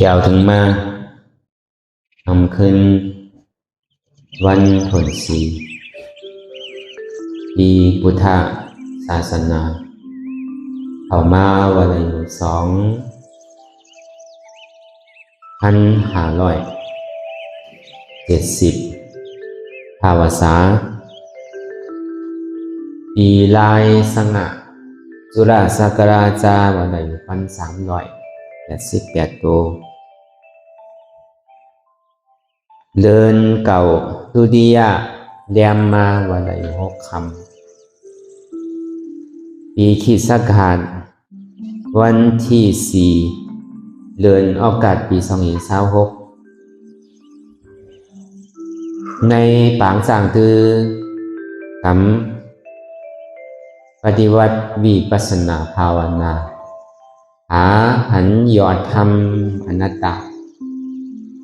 ยาวถึงมาทำขึ้นวันผลสีปีพุทธศาสนาเข้ามาวันอายุ2570ภาวษาปีลายสังะจุฬาศักราชาวันอายุ1388โตเลินเก่าตุดิยะแรมมาวันอายุ6 ค่ำปีคริสต์ศักราชวันที่4เดือนออกาศปี2026ในปางสร้างตือกำปฏิวัติวิปัสสนาภาวนาหาหันยอดธรรมอนัตตา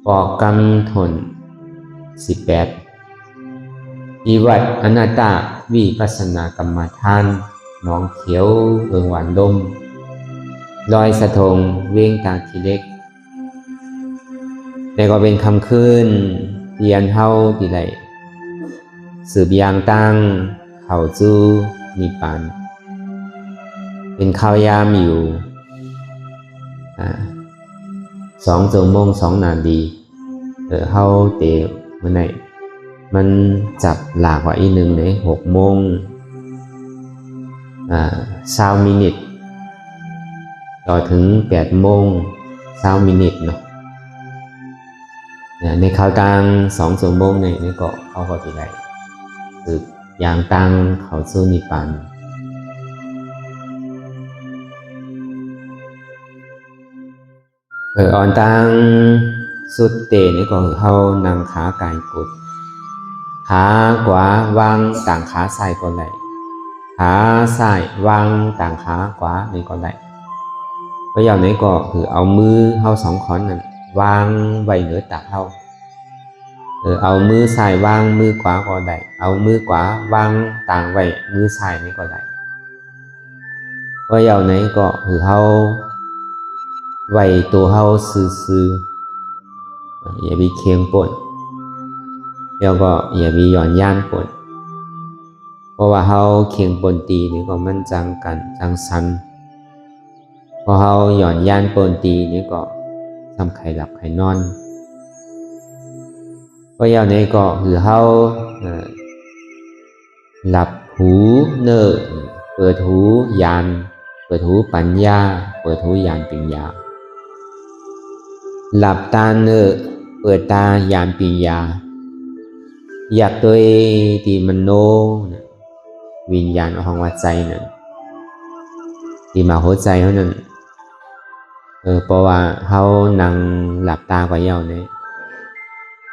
ปอกกรรมทน18ปฏิวัติอนัตตาวิปัสสนากรรมฐานน้องเขียวเอิงหวานลมลอยสะทงเว้งตาทีเล็กแต่ก็เป็นคำคืนเรียนเฮาทีไรสืบยางตั้งเข่าจูนิปานเป็นข้าวยามอยู่2 ชั่วโมง 2 นาทีเฮาเตะมื่อไหนมันจับหลากกว่าอีกหนึ่งเลย6 โมง20 มินิทต่อถึง8 โมง 20 มินิทเนาะในข่าวต่าง2 ชั่วโมงในเกาะเขาก็ที่ไรสืบยางตังเขาสู้นิปันอ่อนตังสุดเตนี่ก็เขานำขากายกุดขาขวาวางต่างขาซ้ายก็ไหลขาซ้ายวางต่างขาขวานี่ก็ไหลก็อย่างนี้ก็คือเอามือเขา2 ข้อนนั่นวางไว้เหนือตักเขาเอามือซ้ายวางมือขวาก็ได้เอามือขวาวางต่างไว้มือซ้ายนี่ก็ได้ก็อย่างนี้ก็คือเขาไว้ตัวเขาซื่ออย่ามีเคียงป่นแล้วก็อย่ามีหย่อนย่านป่นเพราะว่าเขาเคียงป่นตีนี่ก็มันจังกันจังสันพอเขาหย่อนย่านป่นตีนี่ก็ทำไข่หลับไข่นอนก็อย่างนี้ก็คือเขาหลับหูเนอเปิดหูยานเปิดหูปัญญาเปิดหูยานปัญญาหลับตาเนอเปิดตายานปัญญาอยากตัวที่มโนวิญญาณของหัวใจนั่นที่มาหัวใจเขานั่นเพราะว่าเขานั่งหลับตากว่าเย้าเนี่ย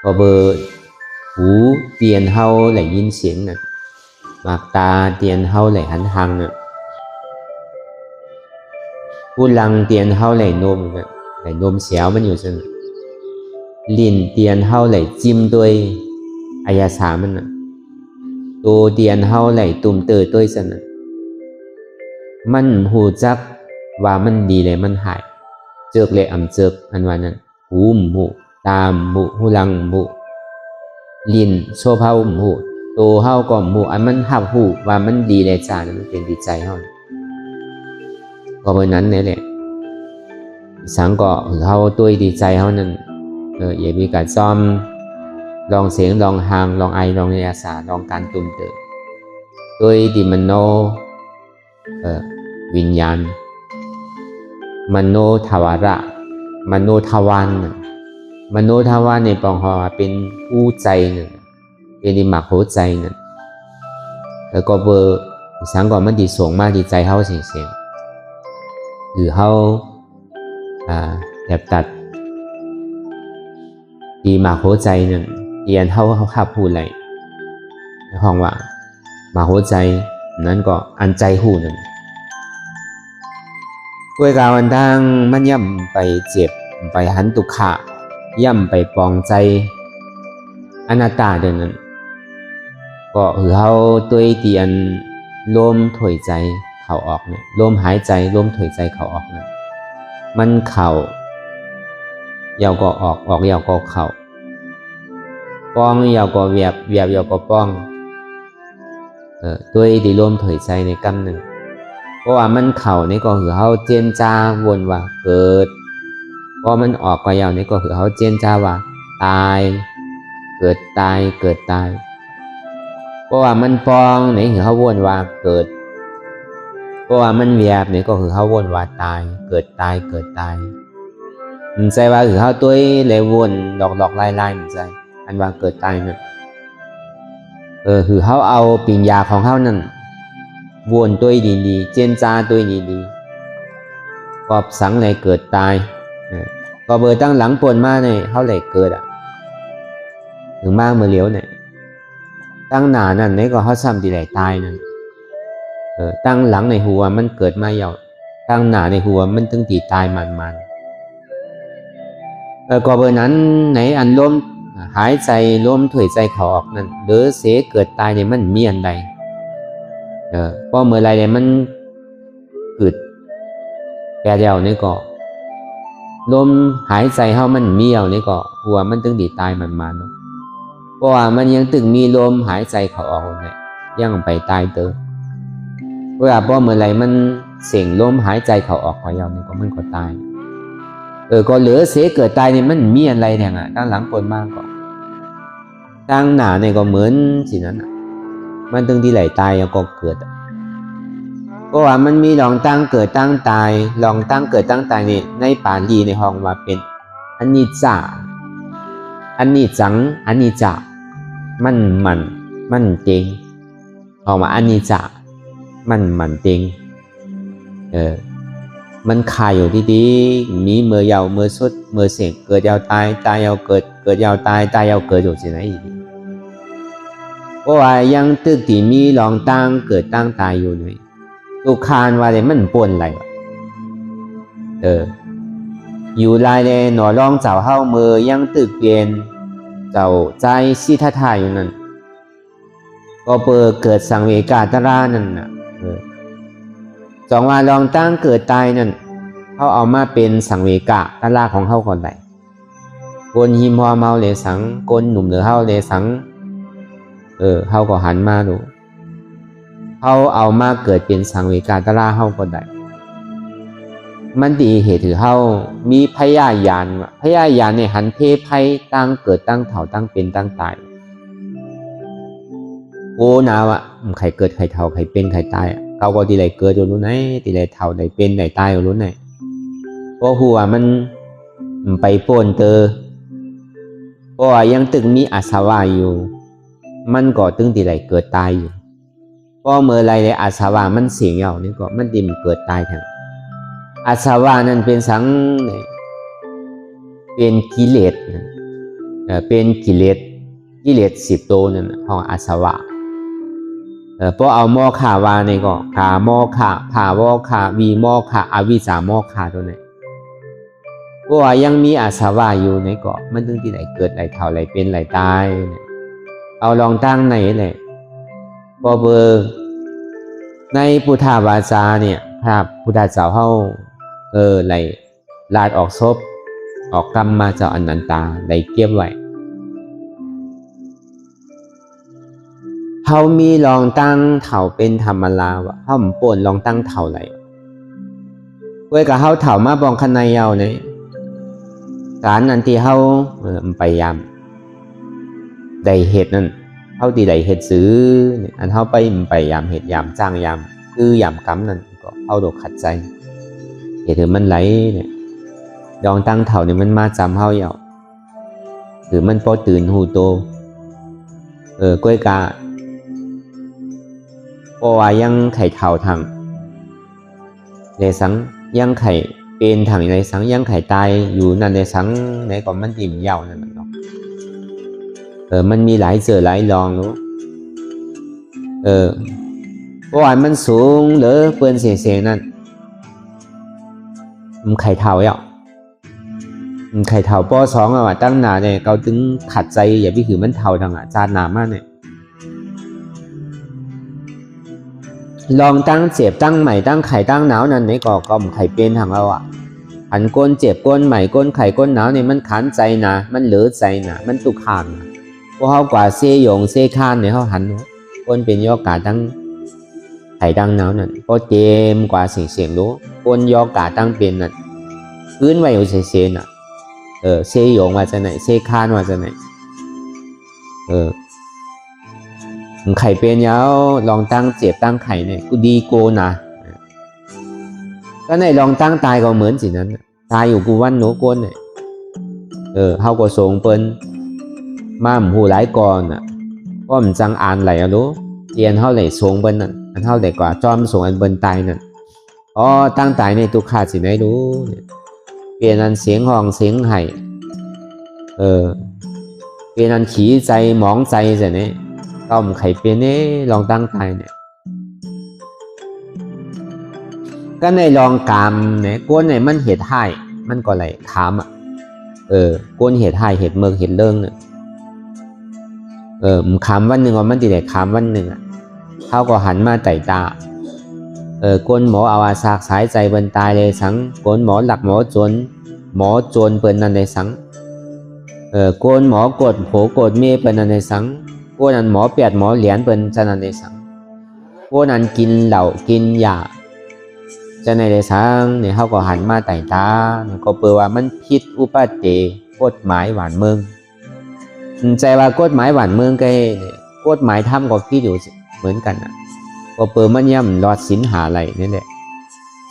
พอเบอร์หูเตียนเขาไหลยินเสียงนั่นหลับตาเตียนเขาไหลหันทางนั่นผู้ลังเตียนเขาไหลนมนั่นไหลนมเสียวมันอยู่ซึ่งลิ้นเตียนเขาไหลจิ้มด้วยอายาสามันน่ะตัวเตียนเฮาไหลตุ่มเตอด้วยซั่นน่ะมันหูจักว่ามันดีเลยมันหายเจิกเลยเจิกอันว่านั้นหูหูตามหูลังหูลิ้นโชว์เฮาหูตัวเฮาก็หูอันมันหับหูว่ามันดีเลยจ้านั่นมันเป็นดีใจเฮาก็เพราะนั้นนี่แหละสังก็เฮาตัวดีใจเฮานั้นอย่ามีการซ้อมลองเสียงลองหางลองไอลองเนียสาลองการตุ่มเตอโดยที่มโนวิญญาณมโนทวาระมโนทวารมโนทวารในปองหอเป็นผู้ใจหนึ่งเป็นดิมักหัวใจหนึ่งแล้วก็เบอร์สังก่อนมันดีส่งมาดีใจเฮาเสียงหรือเฮาแบบตัดดีมักหัวใจหนึ่งเรียนเขาขับพูดอะไรห้องว่ามาหัวใจนั้นก็อันใจหูนั่นด้วยการวันทางมันย่ำไปเจ็บไปหันตุขะย่ำไปปองใจอนัตตาเดินนั้นก็คือเขาตัวเตียนลมถอยใจเขาออกเนี่ยลมหายใจลมถอยใจเขาออกเนี่ยมันเข่า又個惡，惡又個求，幫又個業，業又個幫ด้วยที่รวมถอยใจในกำหนึ่งเพราะว่ามันเข่านี่ก็คือเขาเจนจ้าวนว่าเกิดพอมันออกไปยาวนี่ก็คือเขาเจนจ้าว่าตายเกิดตายเกิดตายเพราะว่ามันปองนี่คือเขาวนว่าเกิดเพราะว่ามันเวียบนี่ก็คือเขาวนว่าตายเกิดตายเกิดตายมันใจว่าคือเขาตัวเลยวนหลอกไล่มันใจอันว่าเกิดตายนั่นคือเขาเอาปิญญาของเขานั่นวนตัวดีๆเจนจ้าตัวดีๆกอบสังเลยเกิดตายก็เบอร์ตั้งหลังปนมาเนี่ยเขาเลยเกิดถึงมากเมื่อเลี้ยวเนี่ยตั้งหนานั่นนี่ก็เขาซ้ำดีเลยตายนั่นตั้งหลังในหัวมันเกิดมาเยาตั้งหนาในหัวมันตึงตีตายมันก็เบอร์นั้นไหนอันล้มหายใจล้มถอยใจเขาออกนั่นหรือเสียเกิดตายเนี่ยมันมีอันใดเพราะเมื่อไรเนี่ยมันเกิดแก่เดียวนี่ก็ลมหายใจเขามันมีเอานี่ก็หัวมันตึงดีตายมันเนาะเพราะว่ามันยังตึงมีลมหายใจเขาออกเนี่ยยังไปตายเตอเพราะว่าเมื่อไรมันเสียงลมหายใจเขาออกของเราเนี่ยก็มันก็ตายก็เหลือเสียเกิดตายเนี่ยมันมีอะไรเนี่ยตั้งหลังปนมากก็ตั้งหนาเนี่ยก็เหมือนสินั้นมันตึงที่ไหลตายแล้วก็เกิดเพราะว่ามันมีลองตั้งเกิดตั้งตายลองตั้งเกิดตั้งตายนี่ในปาลีในห้องว่าเป็นอนิจจาอันนี้จังอันนี้จะมันเต็งออกมาอันนี้จะมันเต็งมันคายอยู่ดีๆมีเมื่อยาวเมื่อสุดเมื่อเสียงเกิดยาวตายตายยาวเกิดเกิดยาวตายตายยาวเกิดอยู่ที่ไหนอีกเพราะว่ายังตึกที่มีลองตั้งเกิดตั้งตายอยู่นี่ตุคานว่าเลยมันปนอะไรอยู่ลายเลยหนอร้องเจ้าเฮ้ามือยังตึกเปลี่ยนเจ้าใจสิทธาอยู่นั่นก็เกิดสังเวกาตรานั่นน่ะสองว่าลองตั้งเกิดตายนั่นเขาเอามาเป็นสังเวกาตราของเขาก่อนไหนคนหิมพอเมาเลยสังคนหนุ่มหรือเฮ้าเลยสังเขาก็หันมาดูเขาเอามาเกิดเป็นสังเวกาตราเขาก็ได้มันดีเหตุถือเขามีพยายานในหันเพภัยตั้งเกิดตั้งเถ่าตั้งเป็นตั้งตายโอ้นาวะใครเกิดใครเถ่าใครเป็นใครตายเขาก็ทีไรเกิดอยู่รู้ไหนทีไรเถ่าไหนเป็นไหนตายอยู่รู้ไหนเพราะหัวมันไปปนเพราะว่ายังตึงมีอาสวะอยู่มันก็ตึงทีไรเกิดตายอยู่เพราะเมื่อไรเลยอาสวะมันเสียงเหย่านี่ก็มันดิมเกิดตายทั้งอาสวะนั่นเป็นสังเป็นกิเลสเป็นกิเลส10ตัวนั่นของอาสวะเพราะเอาโมฆะวานี่ก็กาโมฆะภาวะฆะวีโมฆะอวิชชาโมฆะตัวนี้เพราะว่ายังมีอาสวะอยู่นี่ก็มันถึงที่ไหนเกิดไหนเท่าไหนเป็นไหนตายเอาลองตั้งไหนเลยพอในพุทธวาจาเนี่ยพระพุทธเจ้าเฮาไหลลาดออกศพออกกรรมมาเจ้าอนันตาไหลเก็บไว้เฮามีลองตั้งเถ่าเป็นธรรมลาวะเฮาป่นลองตั้งเถ่าไหลเว้ยกับเฮาเถ่ามาบองคันในเยาเนี่ยการอันที่เฮาไปยามได้เหตุนั่นเฮาที่ได้เหตุซื้ออันเฮาไปยามเหตุยามจ้างยามคือยามกรรมนั่นก็เฮาโดขัดใจเหตุมันไหลเนี่ยลองตั้งเถ่าเนี่ยมันมาจำเฮาเยาคือมันพอตื่นหูโตก้อยกาเพราะว่ายังไข่เท่าทางในสังยังไข่เป็นทางในสังยังไข่ตายอยู่นั่นในสังในก่อนมันดิ่มยาวนั่นเนาะมันมีหลายหลายลองรู้เพราะว่ามันสูงหรือเปิ้นเสียงนั่นมันไข่เท่าอ่ะไข่เท่าป้อสองอ่ะตั้งหนาเนี่ยเขาถึงขัดใจอย่าพี่คือมันเท่าทางจานหนามากเนี่ยลองตั้งเจ็บตั้งใหม่ตั้งไข่ตั้งหนาวนั่นนี่ก็ไข่เป็นทางเราไข่ หันก้นเจ็บก้นใหม่ก้นไข่ก้นหนาวเนี่ยมันขันใจนะมันเหลือใจนะมันตุกขานนะพวกเขากว่าเซยงเซคานเนี่ยเขาหันก้นเป็นยอกาตั้งไข่ตั้งหนาวนั่นพอเจมกว่าเสียงรู้ก้นยอกาตั้งเป็นนั่นพื้นไว้อยู่เซน่ะเซยงว่าจะไหนเซคานว่าจะไหนไข่เป็นยาวลองตั้งเจ็บตั้งไข่เนี่ยกูดีโกนะก็ในลองตั้งตายก็เหมือนสินั้นตายอยู่กูวันโนก้นเนี่ยเฮาก็ส่งเปิ้นมาหูหลายก่อนอ่ะก็มันจังอ่านไหลอ่ะรู้เรียนเฮาไหลส่งเปิ้นนั่นอันเฮาได้กว่าจอมส่งอันเปิ้นตายนั่นอ๋อตั้งตายในตุขาสิได้รู้เปลี่ยนอันเสียงห้องเสียงไห้เปลี่ยนอันขี้ใจหมองใจจะเนี่ยต้มไข่เป็นนี่ลองตั้งตายเนี่ยก็ในลองกามเนี่ยก้นเนี่ยมันเหตุให้มันก็ไหลขามอ่ะก้นเหตุให้เหตุเมืองเหตุเรื่องเนี่ยขามวันหนึ่งว่ามันติได้ขามวันหนึ่งอ่ะเขาก็หันมาไต่ตาก้นหมอเอาอาสากสายใจเปิ้นตายเลยสังก้นหมอหลักหมอโจรเปิ้นนั่นเลยสังก้นหมอกดโผกดเมียเปิ้นนั่นเลยสังก้นนั้นหมอเปียดหมอเหรียญเปิ้นจะนั่นเลยสังก้นนั้นกินเหล้ากินยาจะในเลยสังเนี่ยเขาก็หันมาไต่ตาเนี่ยก็เปิดว่ามันผิดอุปาเตกฎหมายหวานเมืองใจว่ากฎหมายหวานเมืองก็เนี่ยกฎหมายทำก็คิดอยู่เหมือนกันอ่ะก็เปิดมันย่ำรอดสินหาไหลนี่แหละ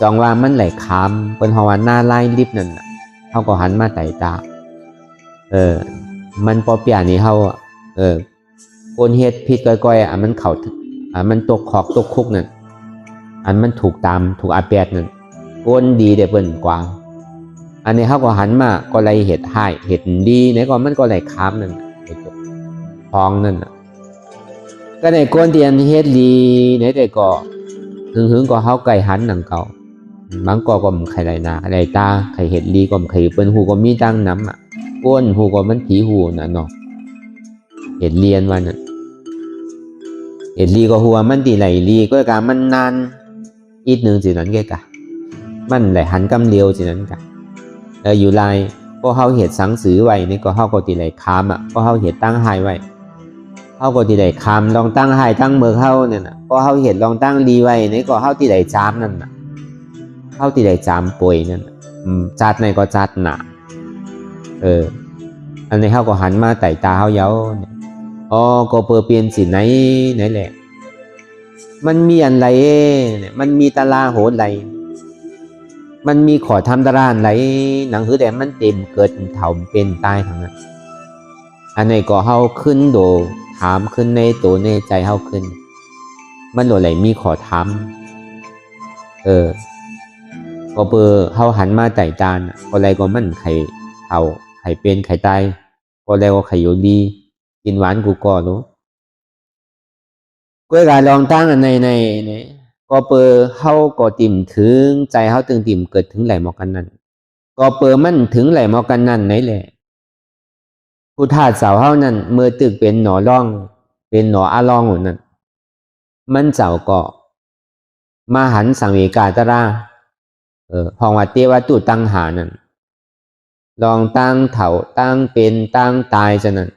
จองว่ามันไหลคามเป็นหวันหน้าไล่ลิบนั่นน่ะเขาก็หันมาไต่ตามันปอเปียนี่เขาคนเฮ็ดผิดก้อยๆมันเข่ามันตกขอกตกคุกนั่นอันมันถูกตามถูกอาแปดนั่นคนดีเดี๋ยวเปิ่นกวางอันนี้เขาก็หันมาก็เลยเห็ดให้เห็ดดีไหนก็มันก็ไหลคามนั่นพองนั่นก็ในก้นเตียนเฮ็ดดีไหนแต่ก็หึงก็เขาไก่หันหนังเก่าบางก็มไข่ไหลนาไหลตาไข่เห็ดดีก็ไข่เปิ้นหูก็มีตั้งน้ำอ่ะก้นหูก็มันผีหูน่ะเนาะเห็ดเรียนวันน่ะเห็ดลีก็หัวมันตีไหลลีก็กะมันนานอีกหนึ่งสินั้นแกกะมันไหลหันกำเลียวสินั้นกะอยู่ลายก็เขาเห็ดสังสือไว้นี่ก็เขาก็ตีไหลคามอ่ะก็เขาเห็ดตั้งไฮไว้เขาก็ตีไหลคามลองตั้งไฮตั้งเมือเขาเนี่ยนะก็เขาเห็ดลองตั้งลีไว้นี่ก็เขาตีไหลจามนั่นน่ะเขาตีไหลจามป่วยนั่นจัดในก็จัดหนาอันนี้เขาก็หันมาไต่ตาเขาเย้าก็เปิดเปลี่ยนสิไหนแหละมันมีอะไรเนี่ยมันมีตาราโหดไหลมันมีขอทำตารางไหลหนังหือแต่มันเต็มเกิดเถ่าเป็นตายทั้งนั้นอันนี้ก็เฮาขึ้นโดถามขึ้นในตัวในใจเฮาขึ้นมันโดไหลมีขอถามก็เปิดเฮาหันมาไต่ตาก็อะไรก็มันไข่เถ่าไข่เป็นไข่ตายก็อะไรก็ไข่อยู่ดีกินหวานกูก็รู้ก็การลองตั้งในก็เปิดเฮาก็ติ่มถึงใจเฮาตึงติ่มเกิดถึงไหลหมอกันนั่นก็เปิดมันถึงไหลหมอกันนั่นไหนแหละผู้ธาตุสาวเฮานั่นเมื่อตึกเป็นหนอร่องเป็นหนออาร่องหมดนั่นมันเจ้าก็มาหันสังเวกาตราห้องวัดเตวตุตั้งหานั่นลองตั้งเถาตั้งเป็นตั้งตายจะนั่น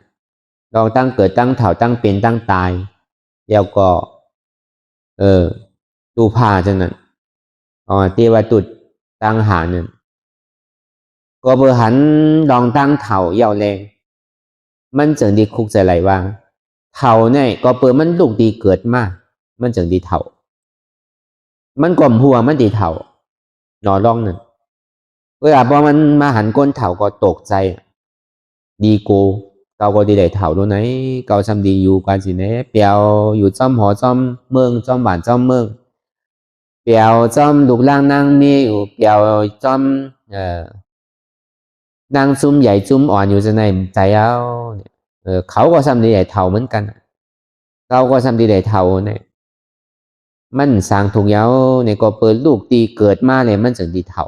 ลองตั้งเกิดตั้งเถาตั้งเป็นตั้งตายแล้วก็ตูพาจังนั้นเทวตุตั้งหานั่นก็เบอหันลองตั้งเถาเยาวแรงมันจึงดีคุกใจไหลว่าเถาเนี่ยก็เปิดมันลูกดีเกิดมากมันจึงดีเถามันกลมหัวมันดีเถาหนอร่องนั่นเวลาพอมันมาหันก้นเถาก็ตกใจดีโกเกาก็ดีได้เถาด้วยไหนเกาทำดีอยู่กันสิเนี่ยเปียวอยู่จอมหอจอมเมืองจอมบ้านจอมเมืองเปียวจอมลูกล่างนางมีอยู่เปียวจอมนางซุ่มใหญ่ซุ่มอ่อนอยู่จะไหนใจเอาเขาก็ทำดีได้เถาเหมือนกันเขาก็ทำดีได้เถาเนี่ยมันสร้างถุงยาวเนี่ยก็เปิดลูกตีเกิดมาเลยมันจึงดีเถา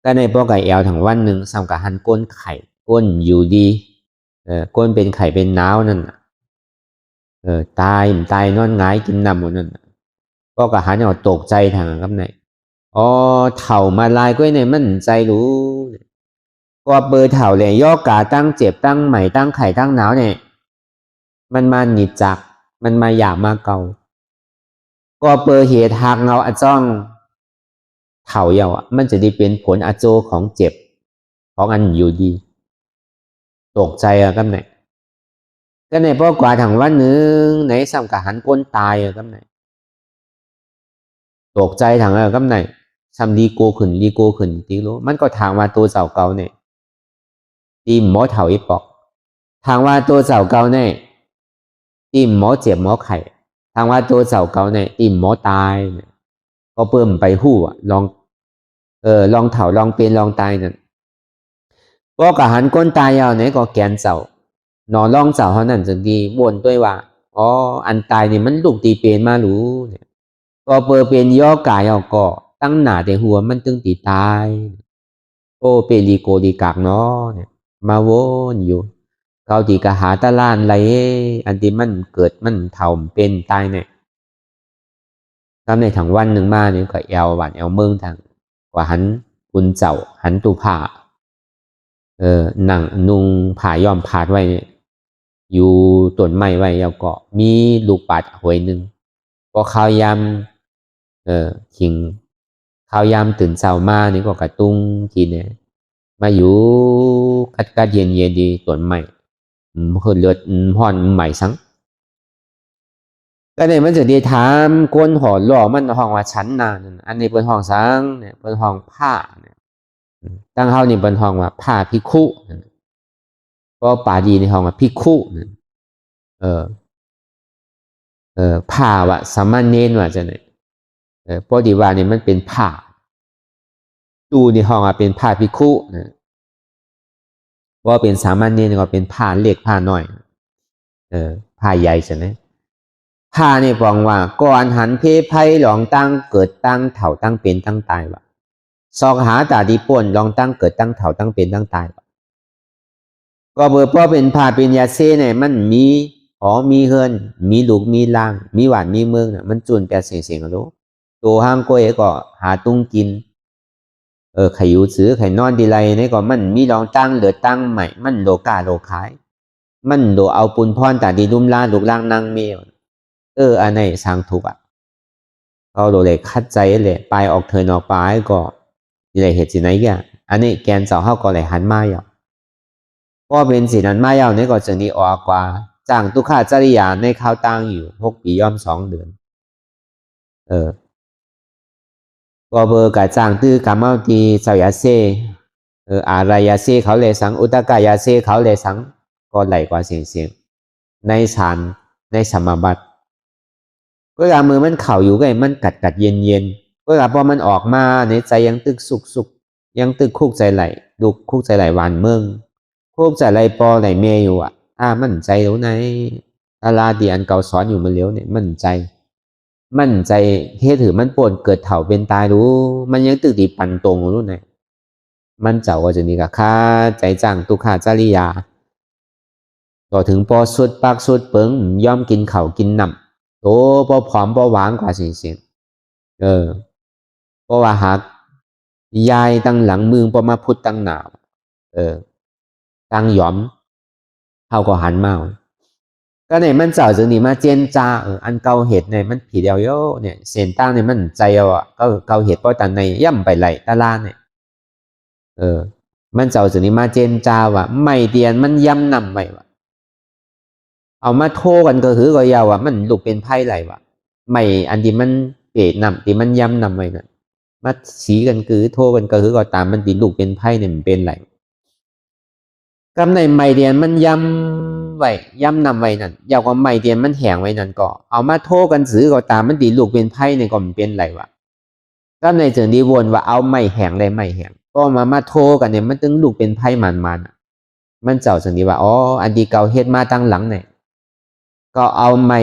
ก็ในพวกไก่แอลถังวันหนึ่งสำกับหันก้นไข่ก้นอยู่ดีก้นเป็นไข่เป็นน้าวนั่นตายนอนหงายกินน้ำหมดนั่นก็กะหันเอาตกใจทางกับไหน อ๋อเถ่ามาลายก้อยเนี่ยมันใจรู้ก็เบอร์เถ่าเลยย่อกาตั้งเจ็บตั้งใหม่ตั้งไข่ตั้งหนาวเนี่ยมันมาหนีจักมันมาอยากมาเกาก็เบอร์เหตุหากเงาอจ้องเถ่าเยาอ่ะมันจะได้เป็นผลอโจของเจ็บของอันอยู่ดีตกใจอ่ะกันไหนก็ในพวกกว่าถังวันหนึ่งไหนซ้ำกับหันก้นตายอ่ะกันไหนตกใจถังอ่ะกันไหนซ้ำดีโกขึ้นตีรู้มันก็ทางมาตัวเจ้าเก่าเนี่ยตีหมอเถ่าอีปอกทางว่าตัวเจ้าเก่าเนี่ยตีหมอเจ็บหมอไข่ทางว่าตัวเจ้าเก่าเนี่ยตีหมอตายเนี่ยก็เพิ่มไปหู้อ่ะลองลองเถ่าลองเป็นลองตายนั่นก็กะหันก้นตายเอาไหนก็แกนเจ้านอนลองเจ้าเขานั่นจะดีบ่นด้วยว่าอ๋ออันตายนี่มันลูกตีเป็นมารู้เนี่ยก็เปิดเป็นย่อกายเอาก็ตั้งหน้าแต่หัวมันตึงตีตายโอเปรีโกดีกากเนาะเนี่ยมาวนอยู่เขาตีกะหาตะล้านไรอันที่มันเกิดมันเท่าเป็นตายเนี่ยตามในถังวันหนึ่งมาเนี่ยก็แอวหวานแอวเมืองทางกว่าหันคุณเจ้าหันตูผ่าหนังนุงผ่าย่อมผาดไว้เนี่ยอยู่ต้นไม้ไว้แล้วก็มีลูกปัดหวยหนึ่งก็ข้าวยำขิงข้าวยำตื่นเช้ามานี่ก็กระตุ้งทีเนี่ยมาอยู่กัดเย็นเย็นดีต้นไม้คือเลือดห่อนใหม่สังก็เนี่ยมันจะดีถามก้นหอหล่อมันห้องว่าชั้นนานอันนี้เป็นห้องสังเนี่ยเป็นห้องผ้าเนี่ยตั้งเฮานี่เป็นห้องว่าผ้าพิคุก็ป่าดีในห้องว่าพิคุเออผ้าวะสามัญเน้นว่าจะเนี่ยพอดีว่าเนี่ยมันเป็นผ้าดูในห้องว่าเป็นผ้าพิคุนะว่าเป็นสามัญเน้นก็เป็นผ้าเล็กผ้าน้อยผ้าใหญ่ใช่ไหมผ้านี่บอกว่าก่อนหันเพไพ่หลองตั้งเกิดตั้งเถ่าตั้งเป็นตั้งตายวะซอกหาตาดีป่นลองตั้งเกิดตั้งเถ่าตั้งเป็นตั้งตายวะก็เบอร์พ่อเป็นผ้าเป็นยาเซ่เนี่ยมันมีมีเฮินมีลูกมีล่างมีหวานมีเมืองเนี่ยมันจุนแปดเสียงรู้ตัวห้างก้อยก็หาตุ้งกินไข่ยูซื้อไข่นอนดีไรนี่ก็มันมีรองตั้งเหลือตั้งใหม่มันโลกาโลขายมันโดเอาปุนพรแต่ดีลุ่มล่าลูกล่างนางเมียวอันไหนสร้างถูกอ่ะเขาโดเลยคัดใจเลยไปออกเทินออกไปก็ดีไรเหตุสิไหนแกอันนี้แกนเสาเข้าก็เลยหันมาอย่างก็เป็นสีนั้นมาเยาวนี่ก็จะนี้ออกกว่าจ้างตุขาจริยาในข้าวตังอยู่6 ปีย่อม2 เดือนก็เบอร์กะจ้างตื้อกามาตีเสายาเซอะไรยาเซเขาเลยสังอุตกายาเซเขาเลยสังก็ไหลกว่าเสียงในฌานในสมาบัติก็ยามือมันเข่าอยู่ก็มันกัดเย็นก็ยาพอมันออกมาในใจยังตึกสุกยังตึกคุกใจไหลดุกคุกใจไหลหวานเมืองคุกใจไหลปอไหลเมยอยู่มั่นใจแล้วในตาลาเดียนเก่าสอนอยู่มันเลี้ยวเนี่ยมั่นใจเฮ็ดถือมันปนเกิดเถ่าเป็นตายรู้มันยังตึกดีปันตรงรู้ไหนมันเจ้าก็จะนี่กับข้าใจจังตุขาจริยาต่อถึงปอสุดปากสุดเปิงย่อมกินเข่ากินหนำโตปอผอมปอหวานกว่าเสียงปอว่าหักยายตั้งหลังมือปอมาพุดตั้งหนาวตั้งหยอมเขาก็หันมาก็เนี่ยมันเจ้าจึงนี่มาเจนจ้าอันเก่าเหตุเนี่ยมันผีเดียวโยเนี่ยเส้นตั้งเนี่ยมันใจก็เก่าเหตุเพราะตันในย่ำไปไหลตาลาเนี่ยมันเจ้าจึงนี่มาเจนจ้าว่ะไม่เตียนมันย่ำนำไปว่ะเอามาโทกันก็คือก็ยาวว่ะมันลูกเป็นไพ่ไหลว่ะไม่อันที่มันเปรตนำที่มันย่ำนำไปน่ะมาสีกันคือโทกันก็คือก็ตามมันตีลูกเป็นไพ่เนี่ยมันเป็นไหลกำในไม่เตียนมันย่ำไว้ย่ำนำไว้นั่นยาวกว่าไม่เตียนมันแหงไว้นั่นก็เอามาโทกันซื้อก็ตามมันตีลูกเป็นไพ่เนี่ยก็มันเป็นไหลว่ะก็ในจึงดีวนว่าเอาไม่แหงได้ไม่แหงก็มาโทกันเนี่ยมันตึงลูกเป็นไพ่มันเจ้าสันนิว่าอันดีเก่าเฮ็ดมาตั้งหลังเนี่ยก็เอาไม่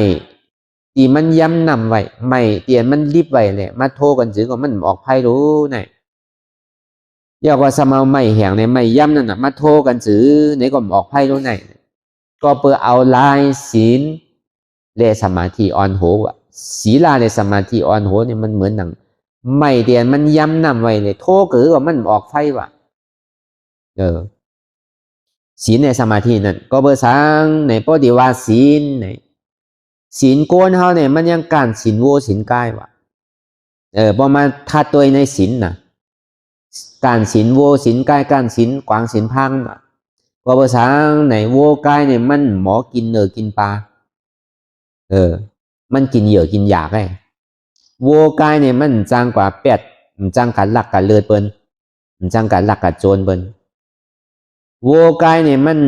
ตีมันย้ำนำไว้ไม่เตียนมันรีบไว้เลยมาโทกันซื้อก็มันออกไพ่รู้เนี่ยอยากว่าสมาไม่แหงเนี่ยไม่ย้ำนั่นน่ะมาโทกันซื้อเนี่ยก็ออกไพ่รู้เนี่ยก็เปิดเอาลายศีลเลสมาธิอ่อนโหว่ะศีลาเลสมาธิอ่อนโหเนี่ยมันเหมือนหนัง ไม่เดียนมันย้ำนำไว้เลยโทกือว่ามันออกไฟว่ะศีลในสมาธินั่นก็เบอร์สังในปฏิวัติศีลในศีลโกนเฮาเนี่ยมันยังการศีลโวศีลกายว่ะพอมาทัดตัวในศีลน่ะการศีลโวศีลกายการศีลกวางศีลพังน่ะก็เบอร์สังในโวกายเนี่ยมันหมอกินเนื้อกินปลามันกินเหยื่อกินหยากไงโวกายเนี่ยมันจางกว่าเป็ดมันจางกัดหลักกัดเลือดเปิ้นมันจางกัดหลักกัดโจรเปิ้นโวกายเนี่ยมัน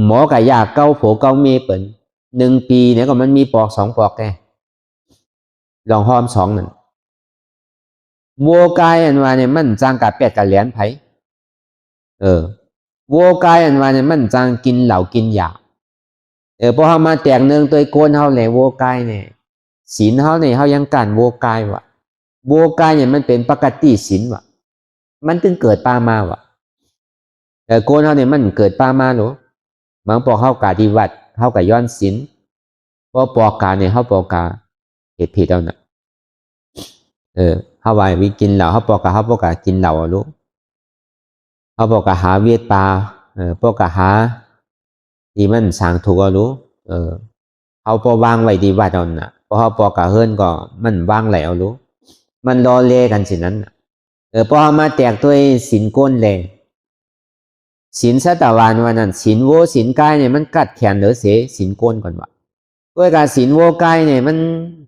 หมอกับยาเก้าโผเก้าเมเปิ้น1 ปีเนี่ยก็มันมีปอก2 ปอกแกลองหอม2นั่นโวกายอันว่าเนี่ยมันจางกับเป็ดกับเหรียญไผโวกายอันว่าเนี่ยมันจางกินเหล้ากินยาพอเฮามาแตกเนืองตัวโกนเฮาแหละโวกายเนี่ยศีลเฮาเนี่ยเฮายังการโวกายว่ะโวกายเนี่ยมันเป็นปกติศีลว่ะมันจึงเกิดปามาว่ะโกนเฮาเนี่ยมันเกิดปามาหรอมังปอกเฮากาดีวัดเฮากับย้อนศีลพอปอกกาเนี่ยเฮาปอกกาเหตุผิดเอาน่ะเฮาว่าวิกินเหล้าเฮาปอกกากินเหล้าลูกเฮาปอกกาหาเวทปาปอกกาหาที่มันสร้างถูกเอารู้เฮาพอวางไว้ดีวัดเอาน่ะพอเฮาปอกกาเฮิรนก็มันวางไหลเอารู้มันรอเลกันสินั้นพอเฮามาแตกตัวศีลโกนแลศีลสัตวานวันนั้นศีลโวศีลกายเนี่ยมันกัดแขนเหลือเสศีลโกนก่อนว่ะด้วยการศีลโวกายเนี่ยมัน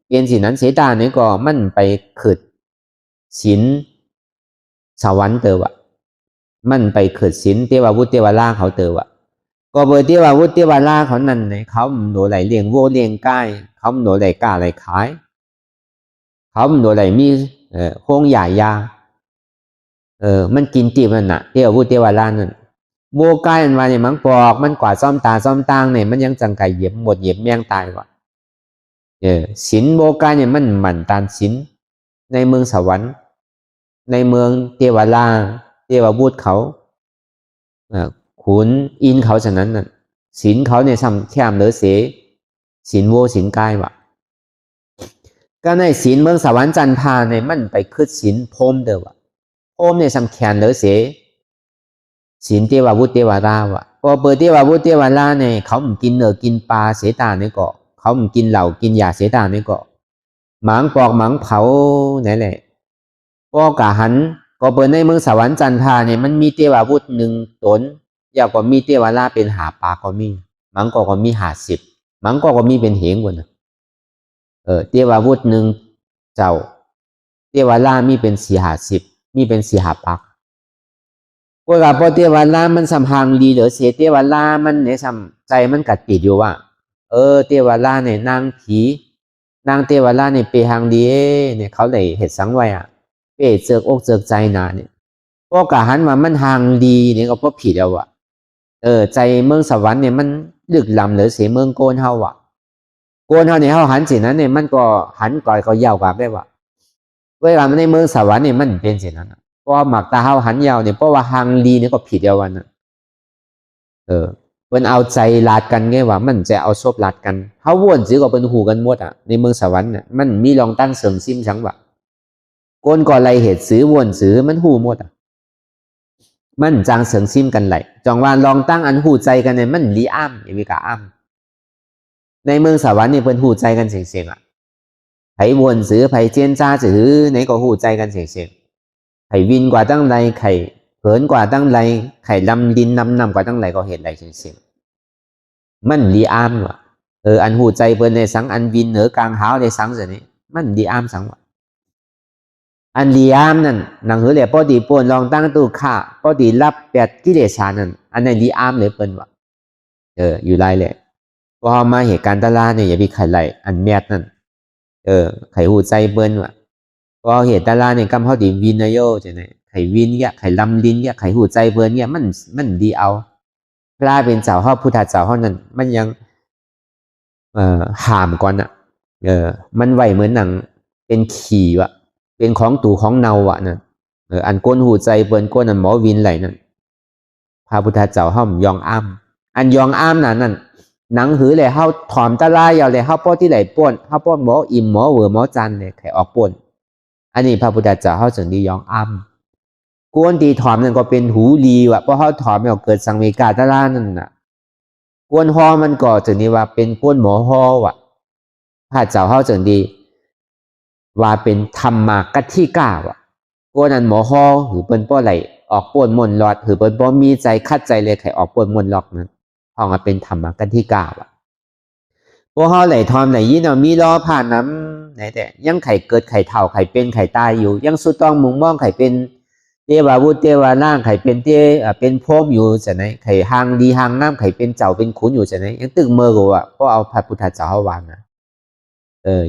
เปลี่ยนศีลนั้นเสตาเนี่ยก็มันไปขืดศีลสวรรค์เตอว่ะมันไปขืดศีลเทววุฒิเทวราเขาเตอว่ะก็เบอร์เทววุฒิเทวราเขานั่นเนี่ยเขาหนูไหลเลี้ยงโวเลี้ยงกายเขาหนูไหลกล้าไหลขายเขาหนูไหลมีโค้งใหญ่ยามันกินจีบมันน่ะเทววุฒิเทวรานั่นโวกายอันว่าเนี่ยมังปอกมันกว่าซ่อมตาซ่อมตางเนี่ยมันยังจังไก่เหยียบหมดเหยียบแมงตายว่ะศีลโวกายเนี่ยมันหมั่นตานศีลในเมืองสวรรค์ในเมืองเทวราเทวบุตรเขาขุนอินเขาฉะนั้นน่ะศีลเขาเนี่ยซ้ำแค่มเหลือเสศีลโวศีลกายว่ะก็ในศีลเมืองสวรรค์จันทาเนี่ยมันไปคืดศีลพรหมเด้อว่ะพรหมเนี่ยซ้ำแขนเหลือเสศีลเทววุฒิเทวราว่ะพอเปิดเทววุฒิเทวราเนี่ยเขาไม่กินเนื้อกินปลาเสตาเนี่ยก็เขาไม่กินเหล้ากินยาเสตาเนี่ยก็หมังปอกหมังเผาไหนแหละพอกะหันก็เปิดในเมืองสวรรค์จันทาเนี่ยมันมีเทววุฒิ1 ตนอยากก็มีเทวราเป็น5 ปากก็มีหมังก็มี50หมังก็มีเป็นเหงกว่านะเทววุฒิ1 เจ้าเทวรามีเป็น40-50มีเป็น4-5 ปากก็กับพอเทวรามันสัมพังดีเหลือเสียเทวรามันเนี่ยสัมใจมันกัดติดอยู่ว่าเทวราเนี่ยนางผีนางเทวราเนี่ยเปหังดีเนี่ยเขาเลยเห็ดสังไว้เปเสือกอกเสือกใจนาเนี่ยพอกะหันว่ามันหางดีเนี่ยก็เพราะผิดเอาใจเมืองสวรรค์เนี่ยมันดึกลำเหลือเสียเมืองโกนเฮาโกนเฮาเนี่ยเฮาหันสินั้นเนี่ยมันก็หันก่อยก็ยาวกว่าได้ว่าเวลาในเมืองสวรรค์เนี่ยมันเป็นสินั้นเพราะหมักตาเฮาหันยาวเนี่ยเพราะว่าหางดีเนี่ยก็ผิดเอาวันน่ะมันเอาใจลาดกันไงว่ามันจะเอาศพลาดกันเฮาว่นซื้อก็เป็นหูกันหมดในเมืองสวรรค์น่ะมันมีลองตั้งเสริมซิมชังว่าโกนก่อไรเหตุซื้อว่นซื้อมันหูหมดมันจางเสริมซิมกันไหลจองว่าลองตั้งอันหูใจกันเนี่ยมันลีอ้ำอย่ามีกะอ้ำในเมืองสวรรค์เนี่ยเพิ่นหูใจกันเสียงไผว่นซื้อไผเจียนจ้าซื้อไหนก็หูใจกันเสียงไข่วินกว่าตั้งไรไข่เผินกว่าตั้งไรไข่ลำดินนำกว่าตั้งไรก็เห็นไรเสียงมันดีอามว่ะอันหูใจเปิ้นในสังอันวินเหนือกลางเท้าในสังเสียนี้มันดีอามสังว่ะอันดีอามนั่นหนังหือเหลี่ยปอดีป่นลองตั้งตู้ข่าปอดีรับ8 กิเลสนั่นอันนั้นดีอามเลยเปิ้นว่ะอยู่ไรแหละพอมาเหตุการณ์ตลาดเนี่ยอย่าไปไข่ไหลอันแมดนั่นไข่หูใจเปิ้นว่ะพอเหตุตลาดเนี่ยกำเขาดีวินนโยจะไหนไข่วินเนี่ยไข่ลำดินเนี่ยไข่หูใจเปิ้นเนี่ยมันดีเอาพระเป็นเจ้าพ่อพุทธเจ้าพ่อนั้นมันยังหามก่อนมันไหวเหมือนหนังเป็นขี่วะเป็นของตู่ของเนาวะนั่นอันก้นหูใจเปิ้นก้นอันหมอวินไหลนั่นพระพุทธเจ้าห้อมยองอ้ำอันยองอ้ำนั่นหนังหือเลยเฮาถอมตะลายยาวเลยเฮาป้อที่ไหลป่นเฮาป้อนหมออิ่มหมอเวอหมอจันเนี่ยไข่ออกป่น อันนี้พระพุทธเจ้าเขาจึงได้ยองอ้ำกวนตีถอมนั่นก็เป็นหูลีว่ะเพราะเขาถอมแล้วเกิดสังเวกาตะล่านั่นน่ะกวนฮอมันก็จึงนี้ว่าเป็นกวนหมอฮอว่ะพระเจ้าเขาจึงดีว่าเป็นธรรมากัตถิกาว่ะกวนนั้นหมอฮอหรือเป็นป้อไหลออกป่วนมนหลอดหรือเป็นป้อมีใจคัดใจเลยใครออกป่วนมนหลอกนั้นห้องมาเป็นธรรมากัตถิกาว่ะพวกเขาไหลทอมไหลยี่เนาะมีล้อผ่านน้ำไหนแต่ยังไข่เกิดไข่เท่าไข่เป็นไข่ตายอยู่ยังสุดต้องมุงมองไข่เป็นเทวาวุฒเทวาล่างไข่เป็นเป็นพรหมอยู่จะไหนไข่หางดีหางน้ำไข่เป็นเจ้าเป็นขุนอยู่จะไหนยังตึงเมื่อกูอ่ะก็เอาพระพุทธเจ้าวางนะ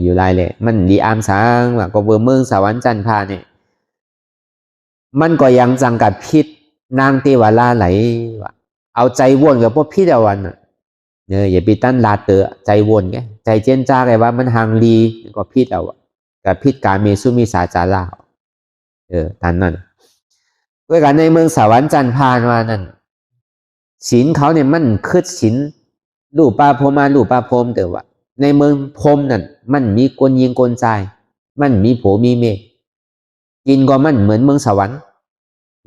อยู่ไรเลยมันดีอามสางว่าก็เบอร์เมืองสวรรค์จันทร์พาเนี่ยมันก็ยังจังกับพิษนางเทวาลาไหลว่ะเอาใจวนกับพวกพิษเอาวันน่ะอย่าไปตั้นลาเตอใจวนแกใจเจนจ้าไงว่ามันหางลีก็พิษเอากับพิษการเมสุมิสาจาราท่านนั่นด้วยกันในเมืองสวรรค์จันทร์พานมานั่นศีลเขาเนี่ยมันคืดศีลรูปปาพรมมารูปปาพรมแต่ว่าในเมืองพรมนั่นมันมีกลยิงกลใจมันมีโผมีเมฆกินก็มันเหมือนเมืองสวรรค์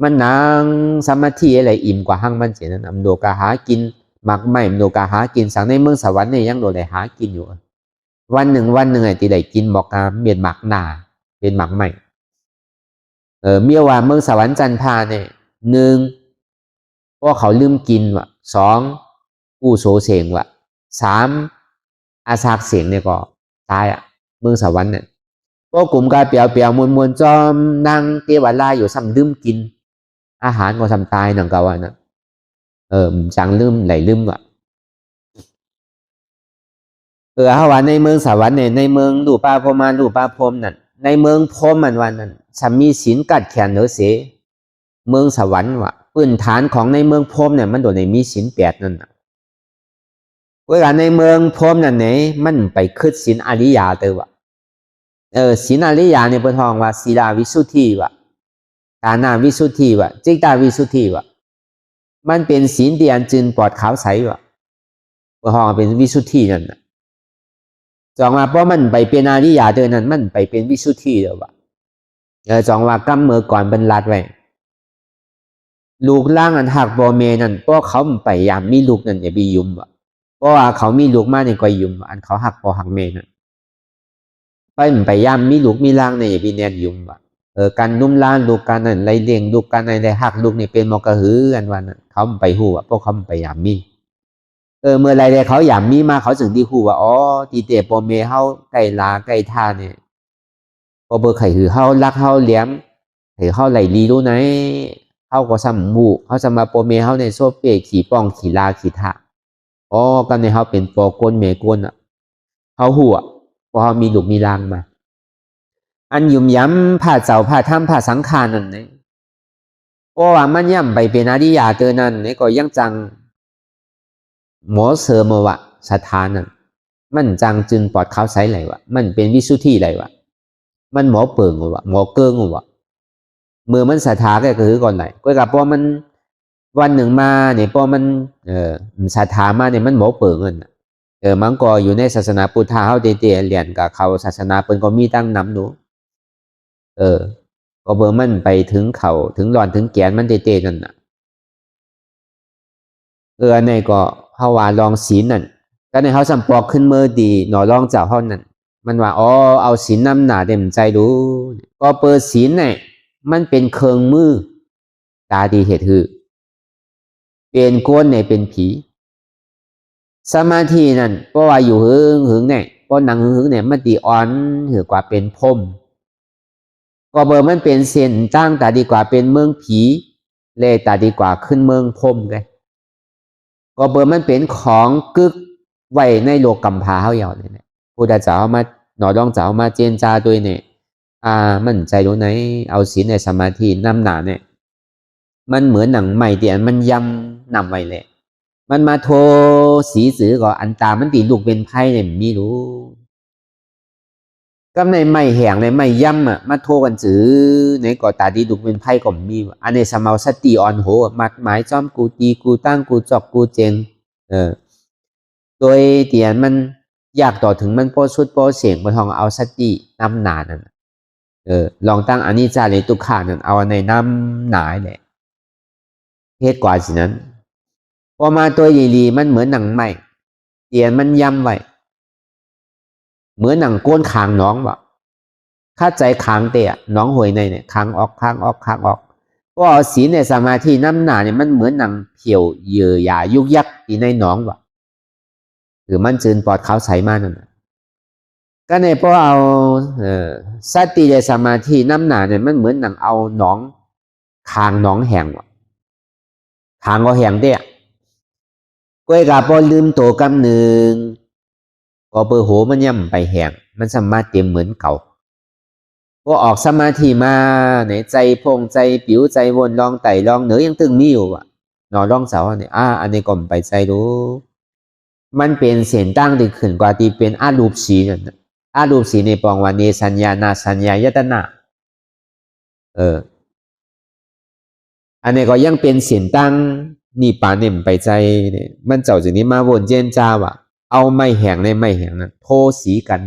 มันนางสมาธิอะไรอิ่มกว่าห้างมันเสียนั่นอำโดกาหากินหมักไม่โดกาหากินสั่งในเมืองสวรรค์เนี่ยยังโดได้หากินอยู่วันหนึ่งไอ้ที่ได้กินบอกกาเมียนหมักหนาเป็นหมักไม่เมียว่าเมืองสวรรค์จันทร์พาเนี่ยหนึ่งเพราะเขาลืมกินว่ะสองกู้โสเสงว่ะสามอาซากเสียงเนี่ยก็ตายเมืองสวรรค์เนี่ยพวกกลุ่มกายเปียวมวลจอมนั่งเทวดาอยู่ซ้ำลืมกินอาหารก็ซ้ำตายหนังเก่าอ่ะนะจังลืมไหลลืมว่ะเขาว่าในเมืองสวรรค์เนี่ยในเมืองดูปาพรมาดูปาพรมนั่นในเมืองพรมมันวันนั้นฉันมีศีลกัดแขนเหนือเสเมืองสวรรค์ว่ะพื้นฐานของในเมืองพรมเนี่ยมันโดนในมีศีล8นั่นน่ะเวลาในเมืองพรมนั่นไหนมันไปคืดศีลอริยาเตอว่ะศีลอริยาเนี่ยเปิดห้องว่าศีลาวิสุทธิว่ะกานาวิสุทธิว่ะจิตตาวิสุทธิว่ะมันเป็นศีลที่อันจึงปลอดขาวใสว่ะเปิดห้องเป็นวิสุทธินั่นน่ะจองมาเพราะมันไปเป็นอริยาเตอนั้นมันไปเป็นวิสุทธิเด้อว่ะจองว่ากำเมื่อก่อนบรรลัดไว้ลูกล่างอันหักบอเมนั่นเพราะเขาไปยามมีลูกนั่นอย่าไปยุ่มว่ะเพราะว่าเขามีลูกมากเนี่ยก็ยุ่มอันเขาหักพอหักเมนั่นไปยามมีลูกมีล่างเนี่ยอย่าไปเนียนยุ่มว่ะการนุ่มล้านลูกกันนั่นไรเลี้ยงลูกกันนั่นไรหักลูกนี่เป็นมกระหืออันวันนั้นเขาไปหูว่ะเพราะเขาไปยามมีเมื่อไรเลยเขายามมีมาเขาถึงดีหูว่าอ๋อตีเตะปอเมเขาไก่ลาไก่ท่าเนี่ยพอเบอร์ไข่หือเขารักเขาเลี้ยมไข่เขาไหลลีรู้ไหนเขาก็ซ้ำมูเขาจะมาโปรเมเขาในโซเปขี่ป้องขี่ลาขี่ทะอ๋อกันในเขาเป็นปอกลเมกลอ่ะเขาหัวพอเขามีลูกมีลางมาอันยุ่มย้ำผ่าเจ้าผ่าถ้ำผ่าสังขารนั่นเนี่ยเพราะว่ามันย่ำไปเป็นอริยาเตอนั่นเนี่ยก็ยังจังหมอเสริมวะสถานนั่นมันจังจึงปลอดเขาใสไหลวะมันเป็นวิสุทธิไหลวะมันหมอเปิงวะหมอเกิงวะเมื่อมันสถาก็คือก่อนไหนก็กับพอมันวันหนึ่งมาเนี่ยพอมันสถามาเนี่ยมันหมอเปิงเงินมันก็อยู่ในศาสนาพุทธะเขาเตะเรียนกับเขาศาสนาเปิ้นก็มีตั้งนำหนูก็เบอร์มันไปถึงเขาถึงหลอนถึงแกนมันเตะนั่นน่ะในก็เฮาว่าลองศีลนั่นก็ในเขาสัมปอกขึ้นเมื่อดีหนอลองเจ้าเฮานั่นมันว่าอ๋อเอาศีลนำหนาเต็มใจดูก็เปิดศีลเนี่ยมันเป็นเครื่องมือตาดีเหตุหือเป็นโกนเนี่ยเป็นผีสมาธินั่นเพราะว่าอยู่หึงเนี่ยเพราะหนังหึงเนี่ยมันตีอ่อนหือกว่าเป็นพรมก็เบอร์มันเป็นเส้นตั้งแต่ดีกว่าเป็นเมืองผีเลยแต่ดีกว่าขึ้นเมืองพรมเลยก็เบอร์มันเป็นของกึกไว้ในโลกกัมพาเฮาอย่างนี้เนี่ยพุทธเจ้ามาหนอดองเจ้ามาเจนจาด้วยเนี่ยมันใจรู้ไหนเอาศีลในสมาธินำหนาเนี่ยมันเหมือนหนังใหม่ที่อันมันยำนำไว้แหละมันมาโทสีสือก็อันตามันตีลูกเป็นไพ่เนี่ยมีรู้ก็ในไม่แห้งในไม่ย่ำมาโทกันจื้อในก่อตาดีลูกเป็นไพ่ก็มีอันในสมาสติอ่อนโหมัดหมายจอมกูตีกูตั้งกูจอกกูเจงโดยเตียนมันอยากต่อถึงมันโปสุดโปเสียงมาทองเอาสตินำหนานั่น ลองตั้งอนิจจาในทุกขานั่นเอาในน้ำหนาแหละเหตุกว่าสินั้นพอมาตัวยีมันเหมือนหนังไหมเตียนมันย้ำไว้เหมือนหนังก้นคางน้องวะข้าใจคางเตะน้องหวยในเนี่ยคางออกคางออกคางออกเพราะศีลในสมาธิน้ำหนาเนี่ยมันเหมือนหนังเผียวเยื่อหยายุกยักที่ในน้องวะหรือมันจืนปอดเขาใสมากนั่นก็ในเพราะเอาสติในสมาธิน้ำหนาเนี่ยมันเหมือนหนังเอาหนองคางหนองแห้งวะคางก็แห้งเตะก้อยกับพอลืมตัวกำหนึ่งก็เบอร์โหมันย่ำไปแห้งมันสามารถเตรียมเหมือนเก่าพอออกสมาธิมาเนี่ยใจพงใจผิวใจวนลองไต่ลองเหนือยังตึงมีอยู่อ่ะนอนร้องเสาเนี่ยอันนี้ก็ไปใจรู้มันเป็นเสียงตั้งที่ขึ้นกว่าที่เป็นอารูปสีนั่นอารูปสีในปองวันนี้สัญญานาสัญญายตนะอันนี้ก็ยังเป็นเสียงตั้งนี่ปาเนี่ยไปใจเนี่ยมันเจ้าจากนี้มาวนเจนจ้าว่ะเอาไม่แห้งในไม่แห้งนั้นโทสีกัน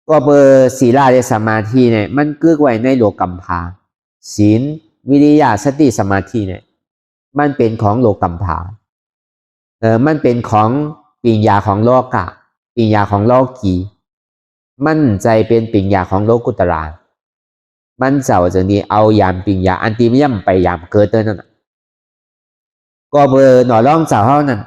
ก็เบอร์ศีลาในสมาธิเนี่ยมันเกื้อไว้ในโลกัมพาศีลวิริยะสติสมาธิเนี่ยมันเป็นของโลกัมพามันเป็นของปิญญาของโลกะปิญญาของโลกีมั่นใจเป็นปิญญาของโลกุตระมันเจ้าจากนี้เอายามปิญญาอันติมย่ำไปยามเกิดเท่านั้นก็เบอร์หน่อร่องเจ้าเท่านั้น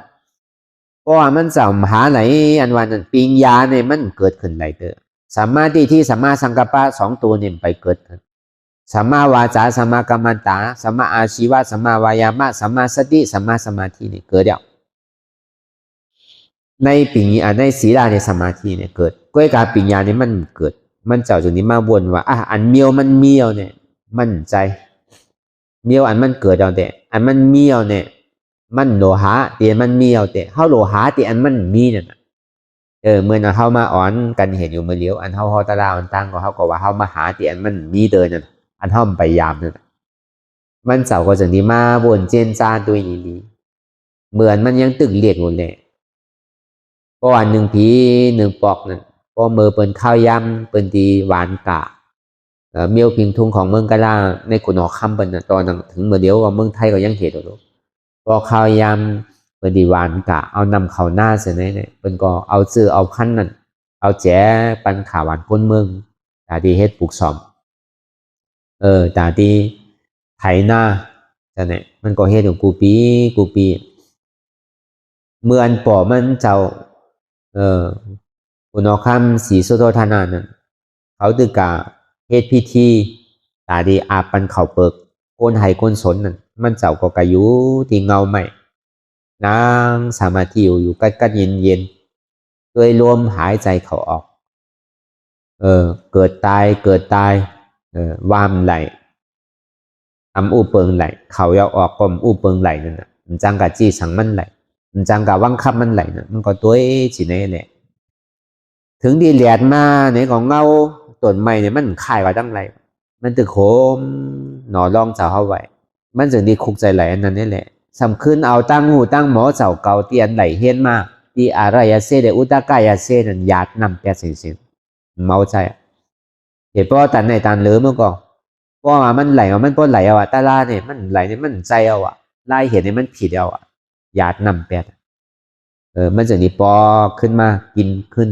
เพราะว่ามันเจ้ามหาไหนอันวันนั้นปิญญาเนี่ยมันเกิดขึ้นไหลเตอสัมมาทิฏฐิสัมมาสังกัปปะสองตัวเนี่ยไปเกิดสัมมาวาจาสัมมากัมมันตาสัมมาอาชีวะสัมมาวายามะสัมมาสติสัมมาสมาธิเนี่ยเกิดแล้วในปิญญาในศีลาในสมาธิเนี่ยเกิดก้อยการปิญญาเนี่ยมันเกิดมันเจ้าจากนี้มาวนว่าอันเมียวมันเมียวเนี่ยมั่นใจเมียวอันมันเกิดเอาแต่อันมันเมียวเนี่ยมันโลหะเตียมันเมียวแต่เฮาโลหะเตียอันมันมีเนี่ยเมื่อเฮามาอ่อนกันเห็นอยู่เมื่อเลี้ยวอันเฮาตะลาอันตั้งก็เฮาก็ว่าเฮามาหาเตียนมันมีเดินนั่นอันเฮาไปยามนั่นมันเสาก็จังนี้มาบนเจนซาด้วยนี้เหมือนมันยังตึกเรียกหมดเลยก็วันหนึ่งผีหนึ่งปอกนั่นก็เมื่อเปิ้นข้าวยำเปิ้นดีหวานกะเมียวพิงทุงของเมืองกะลาในขุนหอคำเปิ้นตอนนั้นถึงเมื่อเลี้ยวว่าเมืองไทยก็ยังเห็นอยู่พอข้าวยำเปิ้นดีหวานกะเอานำเขาหน้าเสนอเนี่ยเปิ้นก็เอาซื้อเอาพันนั่นเอาแจ๋ปันขาหวานก้นเมืองตาดีเฮ็ดปลูกซ่อมตาดีไถหน้าจะเนี่ยมันก็เฮ็ดของกูปีเมื่ออันป่อมันเจ้าอุณหภูมิสีสุโธธานานั่นเขาตึกกะเฮ็ดพิธีตาดีอาปันเขาเปิกก้นไห้ก้นสนนั่นมันเจ้าก็กะอยู่ที่เงาใหม่นางสมาธิอยู่กันเย็นโดยรวมหายใจเขาออกเกิดตายวามไหลทำอู้เปิงไหลเขายาวออกก็อู้เปิงไหลนั่นน่ะมันจังกะจี้สังมันไหลมันจังกะวังคับมันไหลน่ะมันก็ตัวสิไหนแหละถึงดีแหลดมาเนี่ยของเงาต้นไม้เนี่ยมันคายกว่าตั้งไรมันตึกโหมหนอร่องเจ้าเข้าไว้มันจึงดีคุกใจไหลอันนั้นนี่แหละสำคืนเอาตั้งหูตั้งหมอเจ้าเก่าเตียนไหลเฮียนมาที่อารยเสเดอุตกายเสนั่นญาตินำแปดสิบเมาใจเหตุเพราะตันในตันเหลือเมื่อก่อนเพราะว่ามันไหลมันป้นไหลเอาตาลาเนี่ยมันไหลเนี่ยมันใจเอาไล่เห็นเนี่ยมันผิดเอาญาตินำแปดมันจะนี่ปอขึ้นมากินขึ้น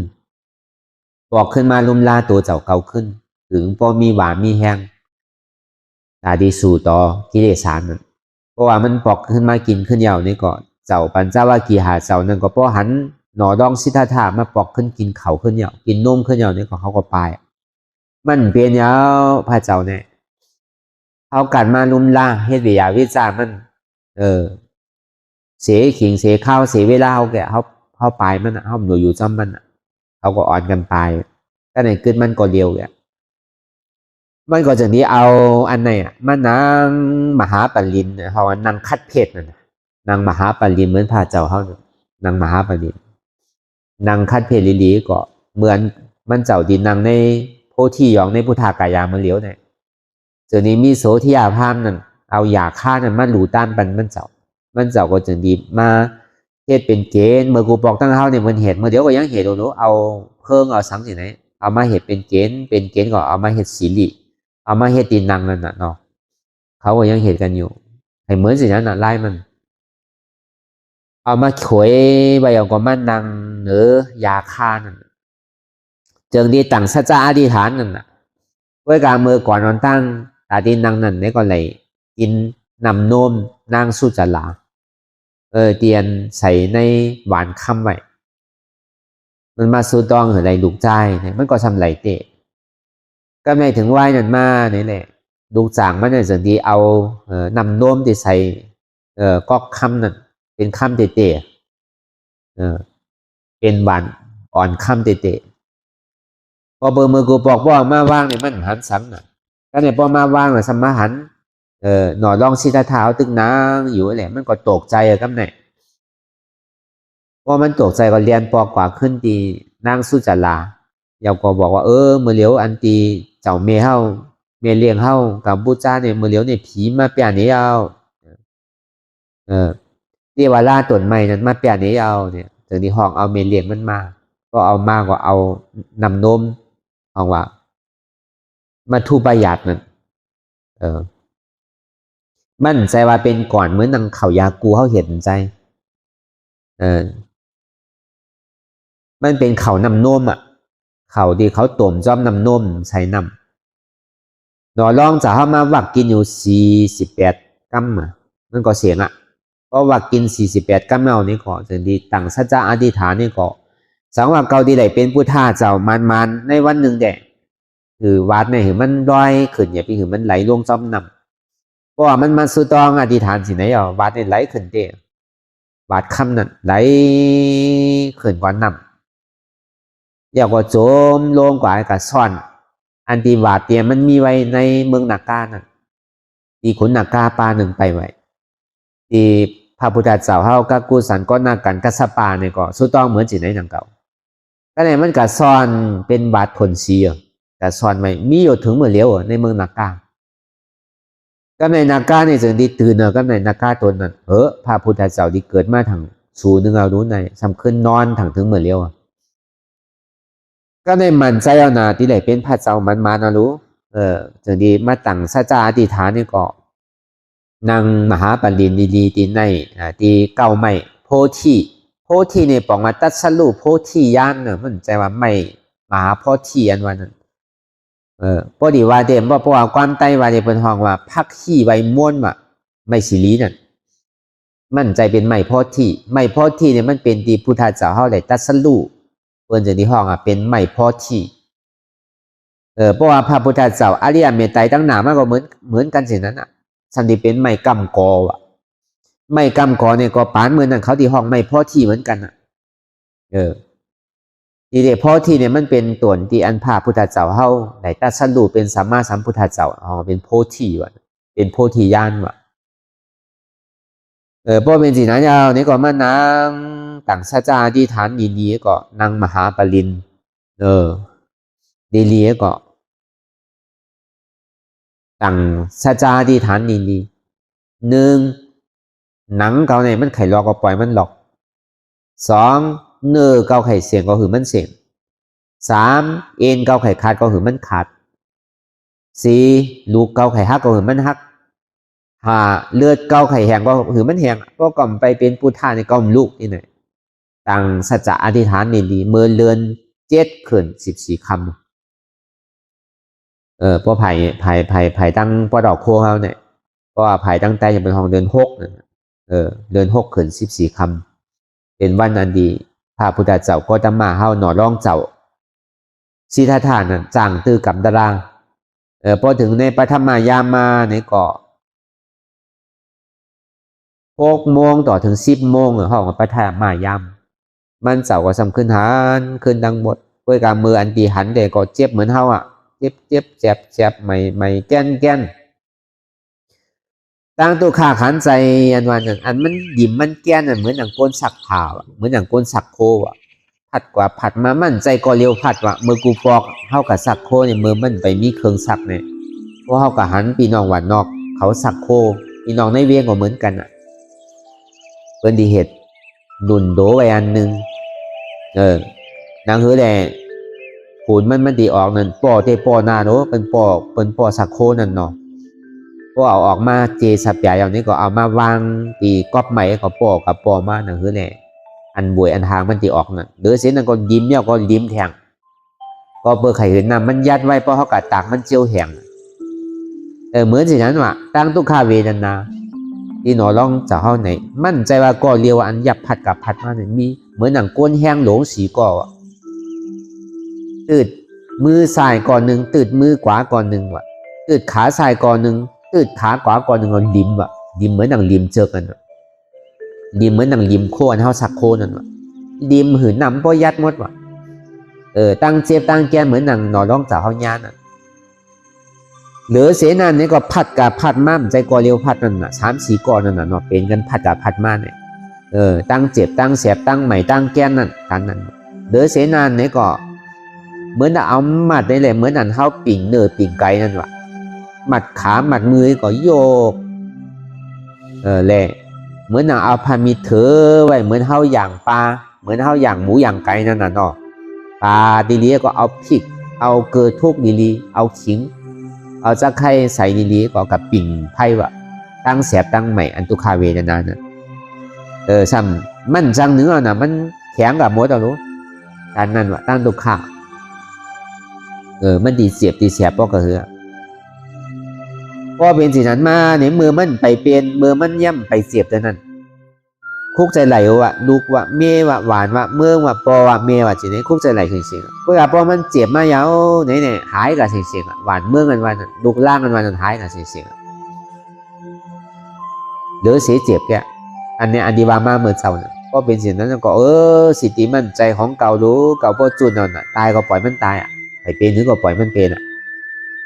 ปอกขึ้นมาลุมลาตัวเจ้าเก่าขึ้นถึงพอมีหวานมีแห้งตาดีสู่ต่อกิเลสานนั่นเพราะว่ามันปอกขึ้นมากินขึ้นยาวนี่ก่อนเจ้าปัญจวัคคีย์หาเจ้านั่นก็เพราะหันหนอดองสิทธาธามาปอกขึ้นกินเขาขึ้นยาวกินนมขึ้นยาวนี่ก็เขาก็ไปมันเปลี่ยนยาวพระเจ้าเนี่ยเขากัดมาลุมลาเฮ็ดวิยาวิจารมันเสียขิงเสียข้าวเสียเวลาเขาแกเขาไปมันเขาหนูอยู่จำมันเขาก็อ่อนกันไปถ้าไหนขึ้นมันก็เดียวแกมันก็จะนี้เอาอันไหนมันนางมหาปรินเขาว่านางคัดเพชรนางมหาปรินเหมือนพระเจ้าเขานางมหาปรินนางคัดเพชรลีก็เหมือนมันเจ้าดินนางในโพธิยองในพุทธากายามันเลี้ยวเนี่ยจะนี้มีโสธิยาภาพนั่นเอายาฆ่านั่นมันหลูต้านปันมันเจ้าก็จึงดีมาเทศเป็นเกณฑ์เมื่อกูบอกตั้งเขาเนี่ยมันเหตุเมื่อเดี๋ยวก็ยังเหตุโน้เอาเพิ่งเอาสังสิไหน เอามาเฮ็ดเป็นเกณฑ์ก็เอามาเฮ็ดศีลิเอามาเฮ็ดตีนังนั่นน่ะเนาะเขาก็ยังเฮ็ดกันอยู่ให้เหมือนสินั้นน่ะไล่มันเอามาขวยไว้เอาก็มานั่งหรือยาฆ่านั่นจึงดีตั้งสัจจะอธิษฐานนั่นน่ะไว้กลางมือก่อนนอนตั้งตาตีนังนั่นนี่ก็เลยกินนำนมนางสุจลาเตียนใส่ในหวานค่ำไว้มันมาสู้ต้องหรืออะไรลูกใจเนี่ยมันก็ทำไหลเตะก็ไม่ถึงไหวนั่นมาเนี่ยแหละลูกจางมันเนี่ยสังทีเอานำนมที่ใส่ก็ค่ำนั่นเป็นค่ำเตะเป็นหวานอ่อนค่ำเตะพอเบอร์มือกูบอกว่ามาว่างเนี่ยมันหันสังน่ะก็เนี่ยพอมาว่างน่ะสมาหันหน่อลองชิตาเท้าตึกนางอยู่แหละมันก็ตกใจอะครับเนี่ยพอมันตกใจก็เรียนปอกว่าขึ้นตีนางสุจาราเยาก็บอกว่าเมื่อเลี้ยวอันตีเจ้าเมเฮาเมเลี้ยงเฮากับบูจ้าเนี่ยเมื่อเลี้ยวเนี่ยผีมาเปียนี้เอาเรียกว่าล่าต้นไม้นั้นมาเปียนี้เอาเนี่ยถึงที่ห้องเอาเมเลี้ยงมันมาก็เอามากกว่าเอานำนมห้องว่ามาทูประหยัดนั่นมั่นใจว่าเป็นก่อนเหมือนนางเขายากูเขาเห็นใจมันเป็นเขานำนมอ่ะเขาที่เขาต้มจ้อมนำนมใส่น้ำหน่อร่องจะเข้ามาวักกินอยู่48 กัมอ่ะมันก็เสียงอ่ะเพราะวักกิน48 กัมเอานี่ก็ถึงดีตั้งสัจจะอธิษฐานนี่ก็สังว่าเกาดีไหลเป็นพุทธาเจ้ามันในวันหนึ่งแดคือวัดเนี่ยเห็นมันลอยขึ้นอย่าไปเห็นมันไหลลงจ้อมน้ำเพราะว่ามันมาสุตองอธิษฐานสิไหนอ่ะวัดเนี่ยไหลขึ้นเด้วัดคำนั้นไหลขึ้นกว่าน้ำอยากว่าโจมลงกว่ากับซ่อนอันตีบาดเตียมันมีไว้ในเมืองนากาน่ะตีขุนนากาปาหนึ่งไปไว้ตีพระพุทธเจ้าเฮากักูสันก็นากันกัสปาเนี่ยก็สุต้องเหมือนจีไหนนังเก่าก็เลยมันกัซ่อนเป็นบาดผลเสียแต่ซ่อนไว้มีอยู่ถึงเมื่อเลี้ยวในเมืองนากาก็ในนากาเนี่ยจึงดีตื่นเนอะก็ในนากาตัวนั้นพระพุทธเจ้าที่เกิดมาถังสู่นึงเอารู้ในสำขึ้นนอนถังถึงเมื่อเลี้ยวก็ในมันใจเอานาที่ไหนเป็นพระเจ้ามันมานะรู้จึงดีมาตั้งสัจจะอธิษฐานนี่ก็นางมหาปรินดีตีในตีเก้าไม่โพธิเนี่ยบอกว่าตัดสรุปโพธิญาณเนี่ยมันใจว่าไม่มหาโพธิอันวันนั้นพอดีว่าเดมว่าเพราะว่าความใต้ว่าเดเป็นห้องว่าพักขี้ใบม้วนว่ะไม่สิลีนั่นมันใจเป็นไม่โพธิเนี่ยมันเป็นตีพุทธเจ้าเฮาได้ตัดสรุปเปิ้นจะที่ห้องเป็นไม่โพธิเพราะว่าพระพุทธเจ้าอริยเมตไตรตั้งหนามันก็เหมือนกันสินั้นอ่ะสันติเป็นไม่กำกอว่ะไม่กำกอเนี่ยก็ปานเหมือนนั่นเขาที่ห้องไม่พอที่เหมือนกันอ่ะทีเดียพอที่เนี่ยมันเป็นตนที่อันพาพุทธเจ้าเฮาได้ตัดสรุปเป็นสัมมาสัมพุทธเจ้าเป็นโพธิว่ะเป็นโพธิญาณว่ะเพราะเป็นสินะยาวนี่ก็มานางต่างสัจจาที่ฐานดีๆก็นางมหาปรินดีๆก็ต่างสัจจาที่ฐานดีๆหนึ่งหนังเก่าเนี่ยมันไข่ลอกก็ปล่อยมันหลอกสองเนื้อเก่าไข่เสียงก็หือมันเสียงสามเอ็นเก่าไข่ขาดก็หือมันขาดสี่ลูกเก่าไข่ฮักก็หือมันฮักห้าเลือดเก่าไข่แห้งก็หือมันแห้งก็กล่อมไปเป็นพุทธาในกล่อมลูกนี่หน่อยต่างสัจจะอธิษฐานดีๆเมื่อเลือน7 ขึ้น14 คำเพราะไผ่ตั้งปอดอกโคเขาเนี่ยเพราะว่าไผ่ตั้งแต่ยังเป็นห้องเดือน6เดือน6 ขึ้น14 คำเป็นวันอันดีพระพุทธเจ้าก็ตมาเฮาหน่อร่องเจ้าสิทธาทานนั่นจ้างตื้อกับดารางพอถึงในปฐมยามมาเนี่ยก็6 โมงต่อถึง10 โมงห้องปฐมยามมันเจ้าก็สำขึ้นหันขึ้นดังหมดด้วยการมืออันดีหันเด็กก็เจ็บเหมือนเฮาเจ็บแจ็บไม่แก้นตั้งตัวขาขันใจอันวันหนึ่งอันมันดิ่มมันแก้นเหมือนอย่างก้นสักผ่าเหมือนอย่างก้นสักโคผัดกว่าผัดมามั่นใจก็เร็วผัดว่ามือกูปอกเฮากับสักโคเนี่ยมือมันไปมีเครื่องสักเนี่ยเพราะเฮากับหันปีน้องหวานนอกเขาสักโคปีน้องในเวียงก็เหมือนกันเปิ้นดีเหตุดุนโดไว้อันหนึ่งนางเฮือแด ขูนมันดีออกนั่นป่อเตป่อหน้าเนาะเป็นป่อสักโคนั่นเนาะพอเอาออกมาเจสับใหญ่อย่างนี้ก็เอามาวางตีก๊อบใหม่ก็ป่อกับป่อมาหนังคือแน่อันบวยอันทางมันตีออกนั่นเดือเสียนั่นก็ยิ้มเนี่ยก็ยิ้มแทงก็เปิดไข่เห็นน้ำมันยัดไว้เพราะเขากัดตากมันเจียวแห้งเหมือนสินั้นว่ะตั้งตุคาเวนันนาที่หนอร้องจะเข้าไหนมั่นใจว่าก็เรียวอันยับผัดกับผัดมาเนี่ยมีเหมือนหนังก้นแห้งหลงสีก่อตืดมือซ้ายก่อนหนึ่งตืดมือขวาก่อนหนึ่งว่ะตืดขาซ้ายก่อนหนึ่งตืดขาขวาก่อนหนึ่งเราดิมว่ะดิมเหมือนหนังริมเจอกันว่ะดิมเหมือนหนังริมโคอันเท่าสักโคนั่นว่ะดิมหืนนำป้อยัดมดว่ะตั้งเจ็บตั้งแกนเหมือนหนังหนอร้องจะเข้าญาณเหลือเสนานี่ก็ผัดกับผัดมาใจก่อเรียวผัดนั่นน่ะ3-4ก่อนนั่นน่ะเนาะเป็นกันผัดกับผัดมาเนี่ยตั้งเจ็บตั้งเสียบตั้งใหม่ตั้งแก้นนั่นกันนั่นเหลือเสนานี่ก็เหมือนเอามัดได้เลยเหมือนอันเท้าปิ่งเนื้อปิ่งไก่นั่นว่ะมัดขามัดมือก็โยกแหละเหมือนเอาพามีเถอไว้เหมือนเท้าอย่างปลาเหมือนเท้าอย่างหมูอย่างไก่นั่นน่ะเนาะปลาดีลีก็เอาพริกเอาเกลือทุกดีลีเอาขิงเอาจะไข่ใส่ดีๆก็กับปิ่งไพ่ว่ะตั้งแสบตั้งใหม่อันตุคาเวนานะซ้ำมันจังเนื้อน่ะมันแข็งกับมดเอารู้การนั้นว่ะตั้งตุคามันดีเสียบดีเสียบก็คือพอเป็นสิ่งนั้นมาเนี่ยมือมันไปเป็นมือมันย่ำไปเสียบแต่นั้นคุกใจไหลว่ะลูกว่ะเมย์ว่ะหวานว่ะเมืองว่ะปอว่ะเมย์ว่ะจีนี้คุกใจไหลเสียงๆก็อย่าพอมันเจ็บมายาวเนี่ยหายกับเสียงๆหวานเมืองกันวันลูกล่างกันวันหายกับเสียงๆเหลือเสียเจ็บแกอันนี้อันดีวามาเมื่อเช้าเนี่ยก็เป็นสิ่งนั้นก็สิทธิมั่นใจของเก่ารู้เก่าพอจุนนั่นน่ะตายก็ปล่อยมันตายอ่ะไอเป็นหรือก็ปล่อยมันเป็นอ่ะ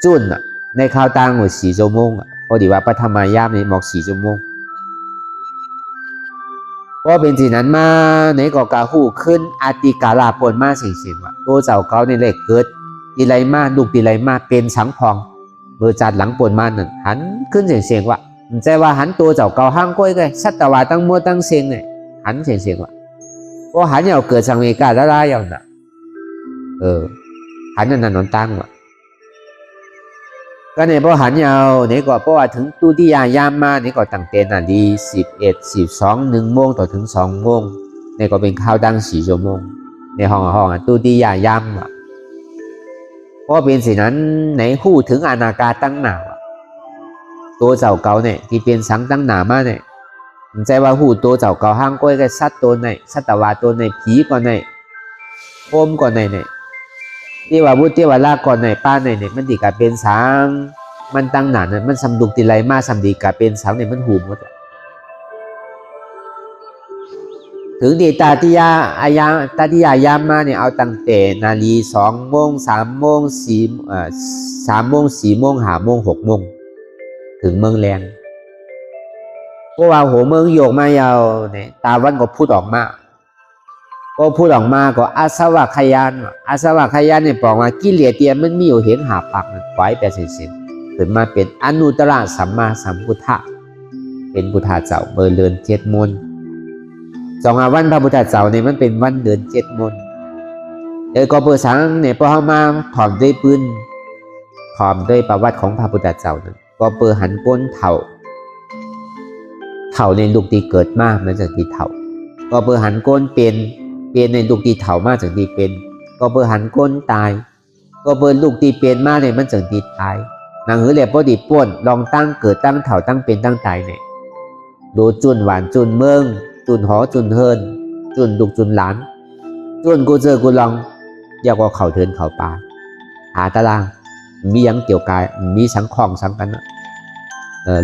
จุนอ่ะในข่าวต่างหมด4 ชั่วโมงอ่ะพอดีว่าปฐมยามนี่หมอก4 ชั่วโมงก็เป็นสิ่งนั้นมาในก็กาหูขึ้นอาติกาลาปนมาสิ่งว่าตัวเจ้าเขาในเล็กเกิดดีไรมาลูกดีไรมาเป็นสังพองเบอร์จัดหลังปนมาหนึ่งหันขึ้นเสียงว่าใจว่าหันตัวเจ้าเก่าห้างก้อยไงสัตวาตั้งมัวตั้งเสียงเนี่ยหันเสียงว่าก็หันเอาเกิดสังเวกาละลายอย่างน่ะหันนั่นนอนตั้งว่ะก็ในพอหันยาวเนี่ยก็เพราะว่าถึงตุติยายามมาเนี่ยก็ตั้งแต่นาฬิ11 12 1 โมงต่อถึง2 โมงเนี่ยก็เป็นข้าวดัง4 ชั่วโมงในห้องตุติยายามอ่ะเพราะเป็นสิ่งนั้นในหู้ถึงอนาคาตั้งหนาวตัวเจ้าเก่าเนี่ยที่เป็นสังตั้งหนามาเนี่ยใจว่าหู้ตัวเจ้าเก่าห้างก้อยกับสัตว์ตัวไหนสัตวาตัวไหนผีก่อนไหนโคมก่อนไหนเนี่ยที่ว่าบุตรที่ว่าลาก่อนในป้าในเนี่ยมันดีกับเป็นสังมันตั้งหนาเนี่ยมันสำดุกติไรมาสำดีกับเป็นสังเนี่ยมันหูหมดถึงดีตาติยาอายาตาติยายามมาเนี่ยเอาตั้งแต่นาฬิ2 โมง 3 โมง 3 โมง 4 โมง 5 โมง 6 โมงถึงเมืองแรงเพราะว่าหัวเมืองโยกมายาวเนี่ยตาวันก็พูดออกมาก็พูดออกมาก็อาสวะขยานเนี่ยบอกว่ากิเลสเตียมันมีอยู่เห็นหาปากมันไว้แต่สิ้นถึงมาเป็นอนุตตรสัมมาสัมพุทธะเป็นพุทธะเจ้าเบอร์เดือน7 มน2 วันพระพุทธเจ้าเนี่ยมันเป็นวันเดือน7 มนก็เปิดสังเนี่ยพอเข้ามาถอมด้วยปืนถอมด้วยประวัติของพระพุทธเจ้านั้นก็เปิดหันก้นเถ่าในลูกที่เกิดมามันจากที่เถ่าก็เปิดหันก้นเป็นในลูกที่เถ่ามากจากที่เป็นก็เปิดหันก้นตายก็เปิดลูกที่เป็นมากเนี่ยมันจากที่ตายนางหือเหลี่ยพอดีป้วนลองตั้งเกิดตั้งเถ่าตั้งเป็นตั้งตายเนี่ยดูจุนหวานจุนเมืองจุนหอจุนเฮินจุนดุกจุนหลานจุนกูเจอกูลองอยากว่าเขาเทินเขาป่าหาตารางมียังเกี่ยวกายมีสังคองสังกัน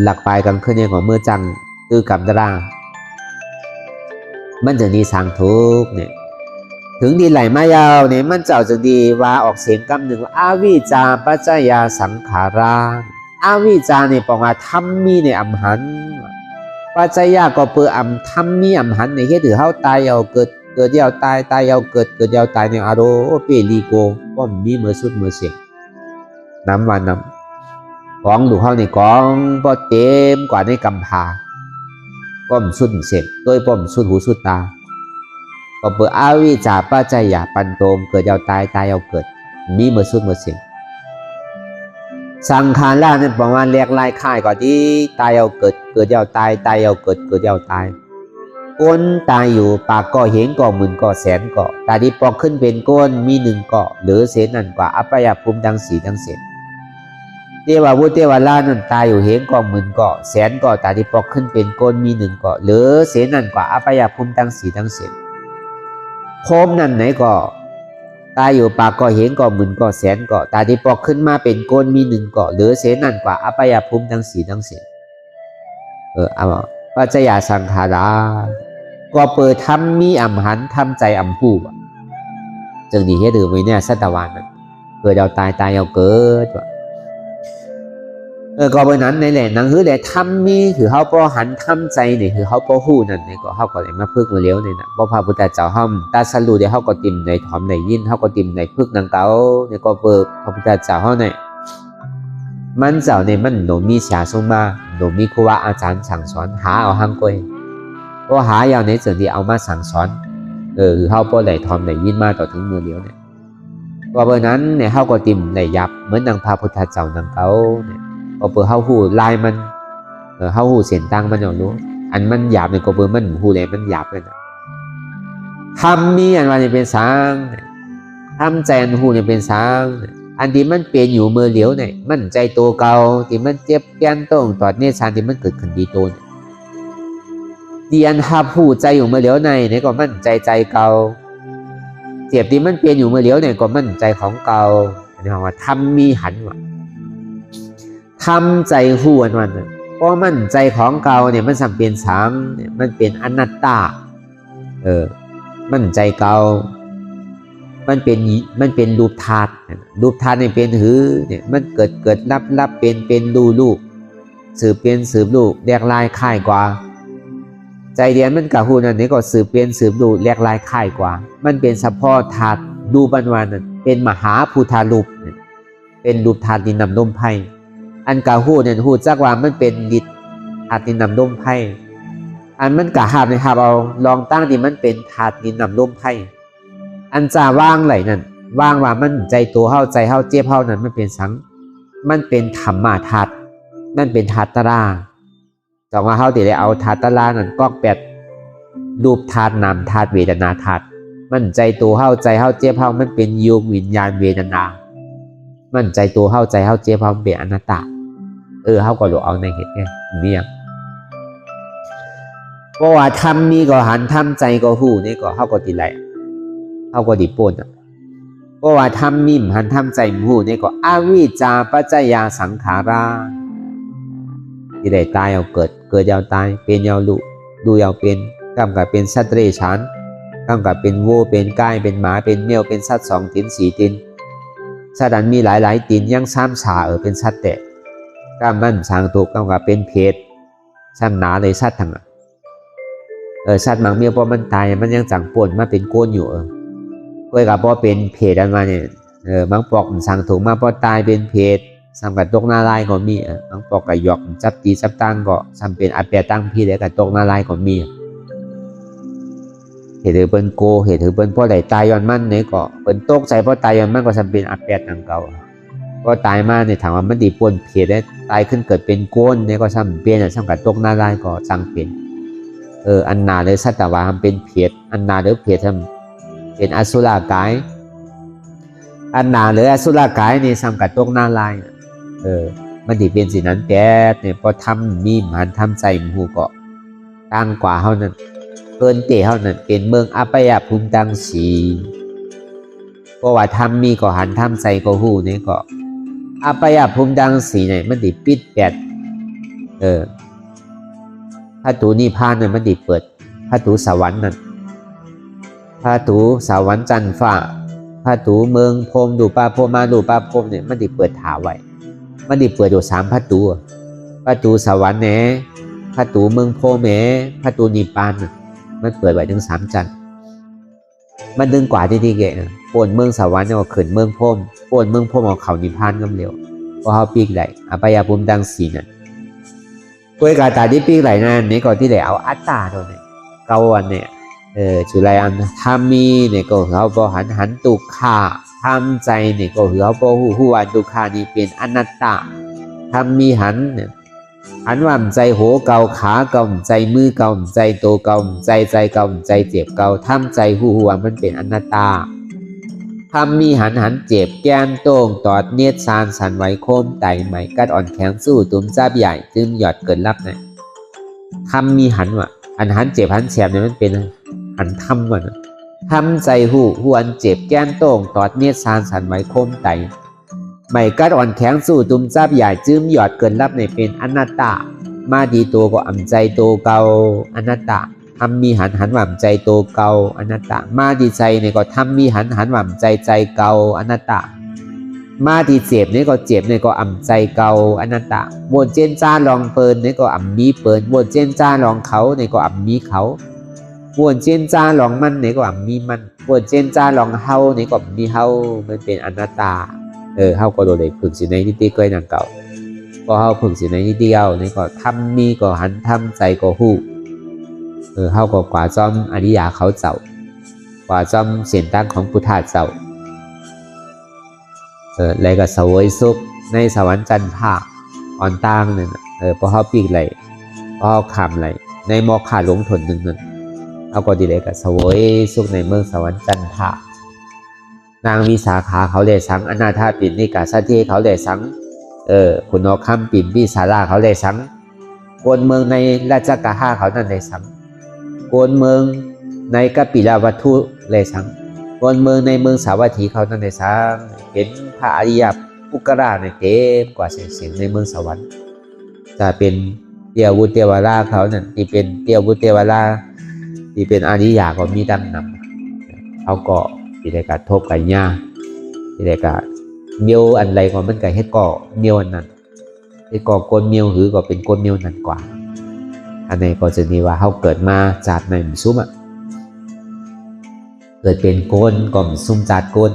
หลักปลายกันขึ้นเนี่ยของเมื่อจังตื้อกับตารางมันจะดีสังทุกเนี่ยถึงดีไหลมายาวเนี่ยมันเจ้าจะดีว่าออกเสียงกำหนึ่งว่าอาวิจาปัจจยาสังขาราอาวิจาเนี่ยบอกว่าธรรมมีในอัมหันปัจจยาก็เปิดอัมธรรมมีอัมหันในเหตุถือเขาตายเอาเกิดยาวตายยาวเกิดยาวตายในอารมณ์เปรีโกก็มีเมื่อสุดเมื่อเสียงน้ำวันน้ำของดูเขาในกองพอเต็มกว่าในกำพาป้อมสุดเสียงโดยป้อมสุดหูสุดตาก็เปิดอาวิจาปัจจยาปันโตมเกิดยาวตายยาวเกิด มีเมื่อสุดเมื่อสิ่งสังขารล่านั่นประมาณเรียกลายค่ายก่อนที่ตายเอาเกิดเกิดเอาตายตายเอาเกิดเกิดเอาตายก้นตายอยู่ปากก็เห็นก็หมื่นก็แสนก็ตาที่ปอกขึ้นเป็นก้นมีหนึ่งก็หรือเศษนั่นกว่าอัปยภูมิดังสีดังเศษเทววุฒิเทวราชนั่นตายอยู่เห็นก็หมื่นก็แสนก็ตาที่ปอกขึ้นเป็นก้นมีหนึ่งก็หรือเศษนั่นกว่าอัปยภูมิดังสีดังเศษโคมนั่นไหนก็ตายอยู่ปากก็เห็นก็หมื่นก็แสนก็ตาที่ปอกขึ้นมาเป็นก้นมีหนึ่งก็หรือเศษนั่นกว่าอัปยภูมิดังสีดังเศษเอาปัจจยาสังขาราก็เปิดทำมีอ่ำหันทำใจอ่ำผู้จึงดีให้ถือไว้เนี่ยสัตวานนั้นเกิดเอาตายตายเอาเกิดก็เพราะนั้นในแหล่หนังหือแหล่ทำมีคือเขาพอหันทำใจเนี่ยคือเขาพอหู้นั่นเนี่ยก็เขาก็เลยมาพึกมาเลี้ยวเนี่ยนะพอพระพุทธเจ้าห้ามตาสรู้เดี๋ยวเขาก็ติ่มในถอมในยินเขาก็ติ่มในพึกนางเก่าเนี่ยก็เปิดพระพุทธเจ้าเขาเนี่ยมันเจ้าเนี่ยมันหนูมีเสียสงมาหนูมีครูบาอาจารย์สั่งสอนหาเอาหังก้อยก็หาอย่างในส่วนที่เอามาสั่งสอนคือเขาพอไหลทอมไหลยินมาต่อถึงมือเลี้ยวเนี่ยก็เพราะนั้นเนี่ยเขาก็ติ่มในยับเหมือนนางพระพุทธเจ้านางเก่าเนี่ยก็เปิดเขาหูลายมันเขาหูเสียนตังมันอย่างนู้อันมันหยาบเนี่ยก็เปิดมันหูเลยมันหยาบเลยนะทำมีอันว่าจะเป็นสางทำใจอันหูเนี่ยเป็นสางอันที่มันเปลี่ยนอยู่มือเหลียวเนี่ยมันใจโตเก่าที่มันเจ็บแก้นต้งตอดเนี่ยชานที่มันเกิดขึ้นดีโตเนี่ยที่อันทับหูใจอยู่มือเหลียวในเนี่ยก็มันใจเก่าเจ็บที่มันเปลี่ยนอยู่มือเหลียวเนี่ยก็มันใจของเก่าอันนี้ว่าทำมีหันว่าทำใจหูอันวันนั้นเพราะมันใจของเก่าเนี่ยมันสัมเปลี่ยนสามเนี่ยมันเป็นอนัตตามันใจเก่ามันเป็นรูปธาตุเนี่ยเป็นหือเนี่ยมันเกิดรับเป็นลูกสืบเป็นสืบลูกเรียกลายค่ายกว่าใจเดียนมันกับหูนั่นนี่ก็สืบเป็นสืบลูกเรียกลายค่ายกว่ามันเป็นเฉพาะธาตุดูบันวานั่นเป็นมหาภูธารูปเป็นรูปธาตุดินน้ำลมไผ่อันกับหูเนี่ยหูจักว่ามันเป็นดินธาตุดินน้ำลมไผ่อันมันกับหาบในหาบเอาลองตั้งที่มันเป็นธาตุดินน้ำลมไผ่อันจะว่างไหลนั่นว่างว่ามันใจตัวเข้าใจเข้าเจี๊ยบเข้านั้นมันเป็นสังมันเป็นธรรมะธาตุนั่นเป็นธาตุตราจองว่าเข้าติได้เอาธาตุตรานั่นก็แปดรูปธาตุนามธาตุเวทนาธาตุมันใจตัวเข้าใจเข้าเจี๊ยบเข้ามันเป็นโยมวิญญาณเวทนามันใจตัวเข้าใจเข้าเจี๊ยบเข้าเป็นอนัตตาเข้าก็รู้เอาในเหตุเนี่ยเพราะว่าทำมีก็หันทำใจก็หูนี่ก็เข้าก็ติไหลเขาก็ดิป่นเพราะว่าทำมิมหันทำใจหูนี่ก็อวิชชาปัจจยาสังขาราที่ได้ตายเอาเกิดยาวตายเป็นยาวดูยาวเป็นกำกับเป็นสัตว์เดรัจฉานกำกับเป็นวัวเป็นก้ายเป็นหมาเป็นแมวเป็นสัตว์2 ตีน 4 ตีนสัตว์นั้นมีหลายตีนยัง3 ขาเป็นสัตว์แต่กำมันสางถูกกำกับเป็นเพศชั้นหนาเลยสัตว์ทั้งสัตว์บางเมียพอมันตายมันยังจังป่นมาเป็นโกนอยู่ก็กับพอเป็นเพศอันมาเนี่ยบางปอกสั่งถูกมาพอตายเป็นเพศสั่งกับตกนาลายก็มีบางปอกกับหยอกจับตีจับตั้งก็สั่งเป็นอาเปียตั้งพี่เลยกับตกนาลายก็มีเหตุถือเป็นโกเหตุถือเป็นพ่อไหลตายย้อนมันเนี่ยก็เป็นตกใจพ่อตายย้อนมันก็สั่งเป็นอาเปียตั้งเก่าก็ตายมาเนี่ยถามว่ามันดีป่นเพศได้ตายขึ้นเกิดเป็นโกนเนี่ยก็สั่งเปลี่ยนสั่งกับตกนาลายก็สั่งเปลี่ยนอันนาเลยสัตวาทำเป็นเพศอันนาหรือเพศทำเป็นอสุรกายอันนาหรืออสุรกายนี่สังกัดตกนาลายมันที่เป็นสิ่งนั้นแต่เนี่ยพอทำมีมันทำใจหูเกาะตั้งกว่าเท่านั้นเกินเตะเท่านั้นเป็นเมืองอัปยภูมิตังสีเพราะว่าทำมีก็หันทำใจก็หูนี่ก็อัปยภูมิตังสีเนี่ยมันที่ปิดแปดพระตูนิพพานเนี่ยมันที่เปิดพระตูสวรรค์นั่นพระตูสวรรค์จันทร์ฟ้าพระตูเมืองพรมดูปาพรมมาดูปาพรมเนี่ยมันได้เปิดถาไว้มันได้เปิดอยู่3 พระตูสวรรค์แหนพระตูเมืองพรมแหนพระตูนิพพานมันเปิดไว้ถึง3 จันทร์มันดึงกว่าที่แกปนเมืองสวรรค์เอาขึ้นเมืองพรมปนเมืองพรมเอาเขานิพพานกำเร็วเพราะเขาปีกไหลอภัยภูมิดังสีนั่นกวยกาตาที่ปีกไหลนั่นนี่ก่อนที่ไหลเอาอัตตาตัวเนี่ยเกาวันเนี่ยจุลัยอันทามีเนี่ยก็เขาบอกหันตุกขา ทำใจนี่ก็คือเขาบ่ฮู้ว่าทุกขานี่เป็นอนัตตาทำมีหันเนี่ยหันว่าใจโหเก่าขาเก่าใจมือเก่าใจโตเก่าใจเก่าใจเจ็บเก่าทำใจฮู้ว่ามันเป็นอนัตตาทำมีหันเจ็บแก้นโต้งตอดเนียดซานสันไหวโคมไตไหมกัดอ่อนแข็งสู้ตุ้มจับใหญ่จึมหยอดเกินรับเนี่ยทำมีหันว่ะหันเจ็บหันแฉบเนี่ยมันเป็นหันทำว่ะนะทำใจหูอันเจ็บแก้นโต้งตอดเนียดซานสันไหวโคมไตไหมกัดอ่อนแข็งสู้ตุ้มจับใหญ่จึมหยอดเกินรับเนี่ยเป็นอนัตตามาดีตัวก็อ่ำใจโตเก่าอนัตตาทำมีหันหว่ำใจโตเก่าอนัตตามาดีใจเนี่ยก็ทำมีหันหว่ำใจเก่าอนัตตามาดีเจ็บเนี่ยก็เจ็บเนี่ยก็อ่ำใจเก่าอนัตตาวนเจนจ้าลองเปินเนี่ยก็อ่ำมีเปินวนเจนจ้าลองเขาเนี่ยก็อ่ำมีเขาวนเจนจ้าลองมันเนี่ยก็อ่ำมีมันวนเจนจ้าลองเฮาเนี่ยก็มีเฮามันเป็นอนัตตาเฮาก็โดนเลยฝึกสิในนิติเกยนางเก่าก็เฮาฝึกสิในนิติเก่าเนี่ยก็ทำมีก็หันทำใจก็หู้เฮาก็กว่าจอมอริยาเขาเจ้ากว่าจอมเสียนตั้งของพุทธาเจ้าแล้วก็เสวยสุขในสวรรค์จันทราอ่อนต่างนั่นพอเฮาปีกไหลพอเฮาขำไหลในมอขาหลงทนนึงนั่นเฮาก็ดีเลยก็เสวยสุขในเมืองสวรรค์จันทรานางวิสาขาเขาได้สังอนาถาปิณนิกาสัตถีเขาได้สังคุณนอคำปิ่นวิสาราเขาได้สังโกนเมืองในราชกาห้าเขานั่นได้สังโกนเมืองในกัปปิลาวัตถุได้สังโกนเมืองในเมืองสาวัตถีเขานั่นได้สังเห็นพระอริยปุกราในเต็มกว่าเสียงในเมืองสวรรค์จะเป็นเตียววุเทวราเขานั่นที่เป็นเตียววุเทวราที่เป็นอริยก็มีดังนำเขาก็ที่ได้การทบกันยาที่ได้การเมียวอันไรก็มันก็เฮ็ดก่อเมียวอันนั้นเฮ็ดก่อก้นเมียวหือก็เป็นก้นเมียวนั้นกว่าอันนี้ก็จะมีว่าเขาเกิดมาจากในหมู่ซุ้มเกิดเป็นก้นก็ซุ้มจากก้น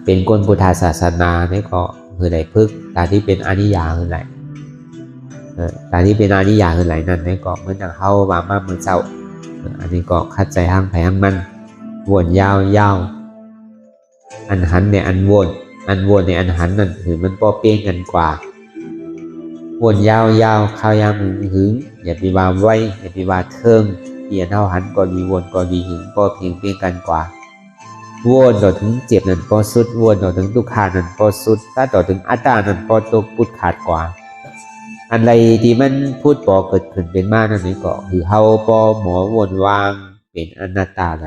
เป็นก้นพุทธศาสนาเนี่ยก็คือไหนพึกตาที่เป็นอริยาคือไหนตาที่เป็นอริยาคือไหนนั่นเนี่ยก็เหมือนอย่างเขาว่ามาเมืองเจ้าอันนี้ก็คัดใจห้างไผ่ห้างมันวนยาวอันหันในอันวนในอันหันนั่นคือมันป้อเปี้ยงกันกว่าวนยาวข้าวยามหึงอย่าไปว่าไว้อย่าไปว่าเทิงเปลี่ยนเท่าหันก็ดีวนก็ดีหึงป้อเปี้ยงกันกว่าวนต่อถึงเจ็บนั่นป้อสุดวนต่อถึงทุกขานั่นป้อสุดถ้าต่อถึงอัตตานั่นป้อตกปุดขาดกว่าอันไรที่มันพูดป้อเกิดขึ้นเป็นมานั่นนี่ก็คือเฮาป้อหมอวนวางเป็นอนัตตาไหล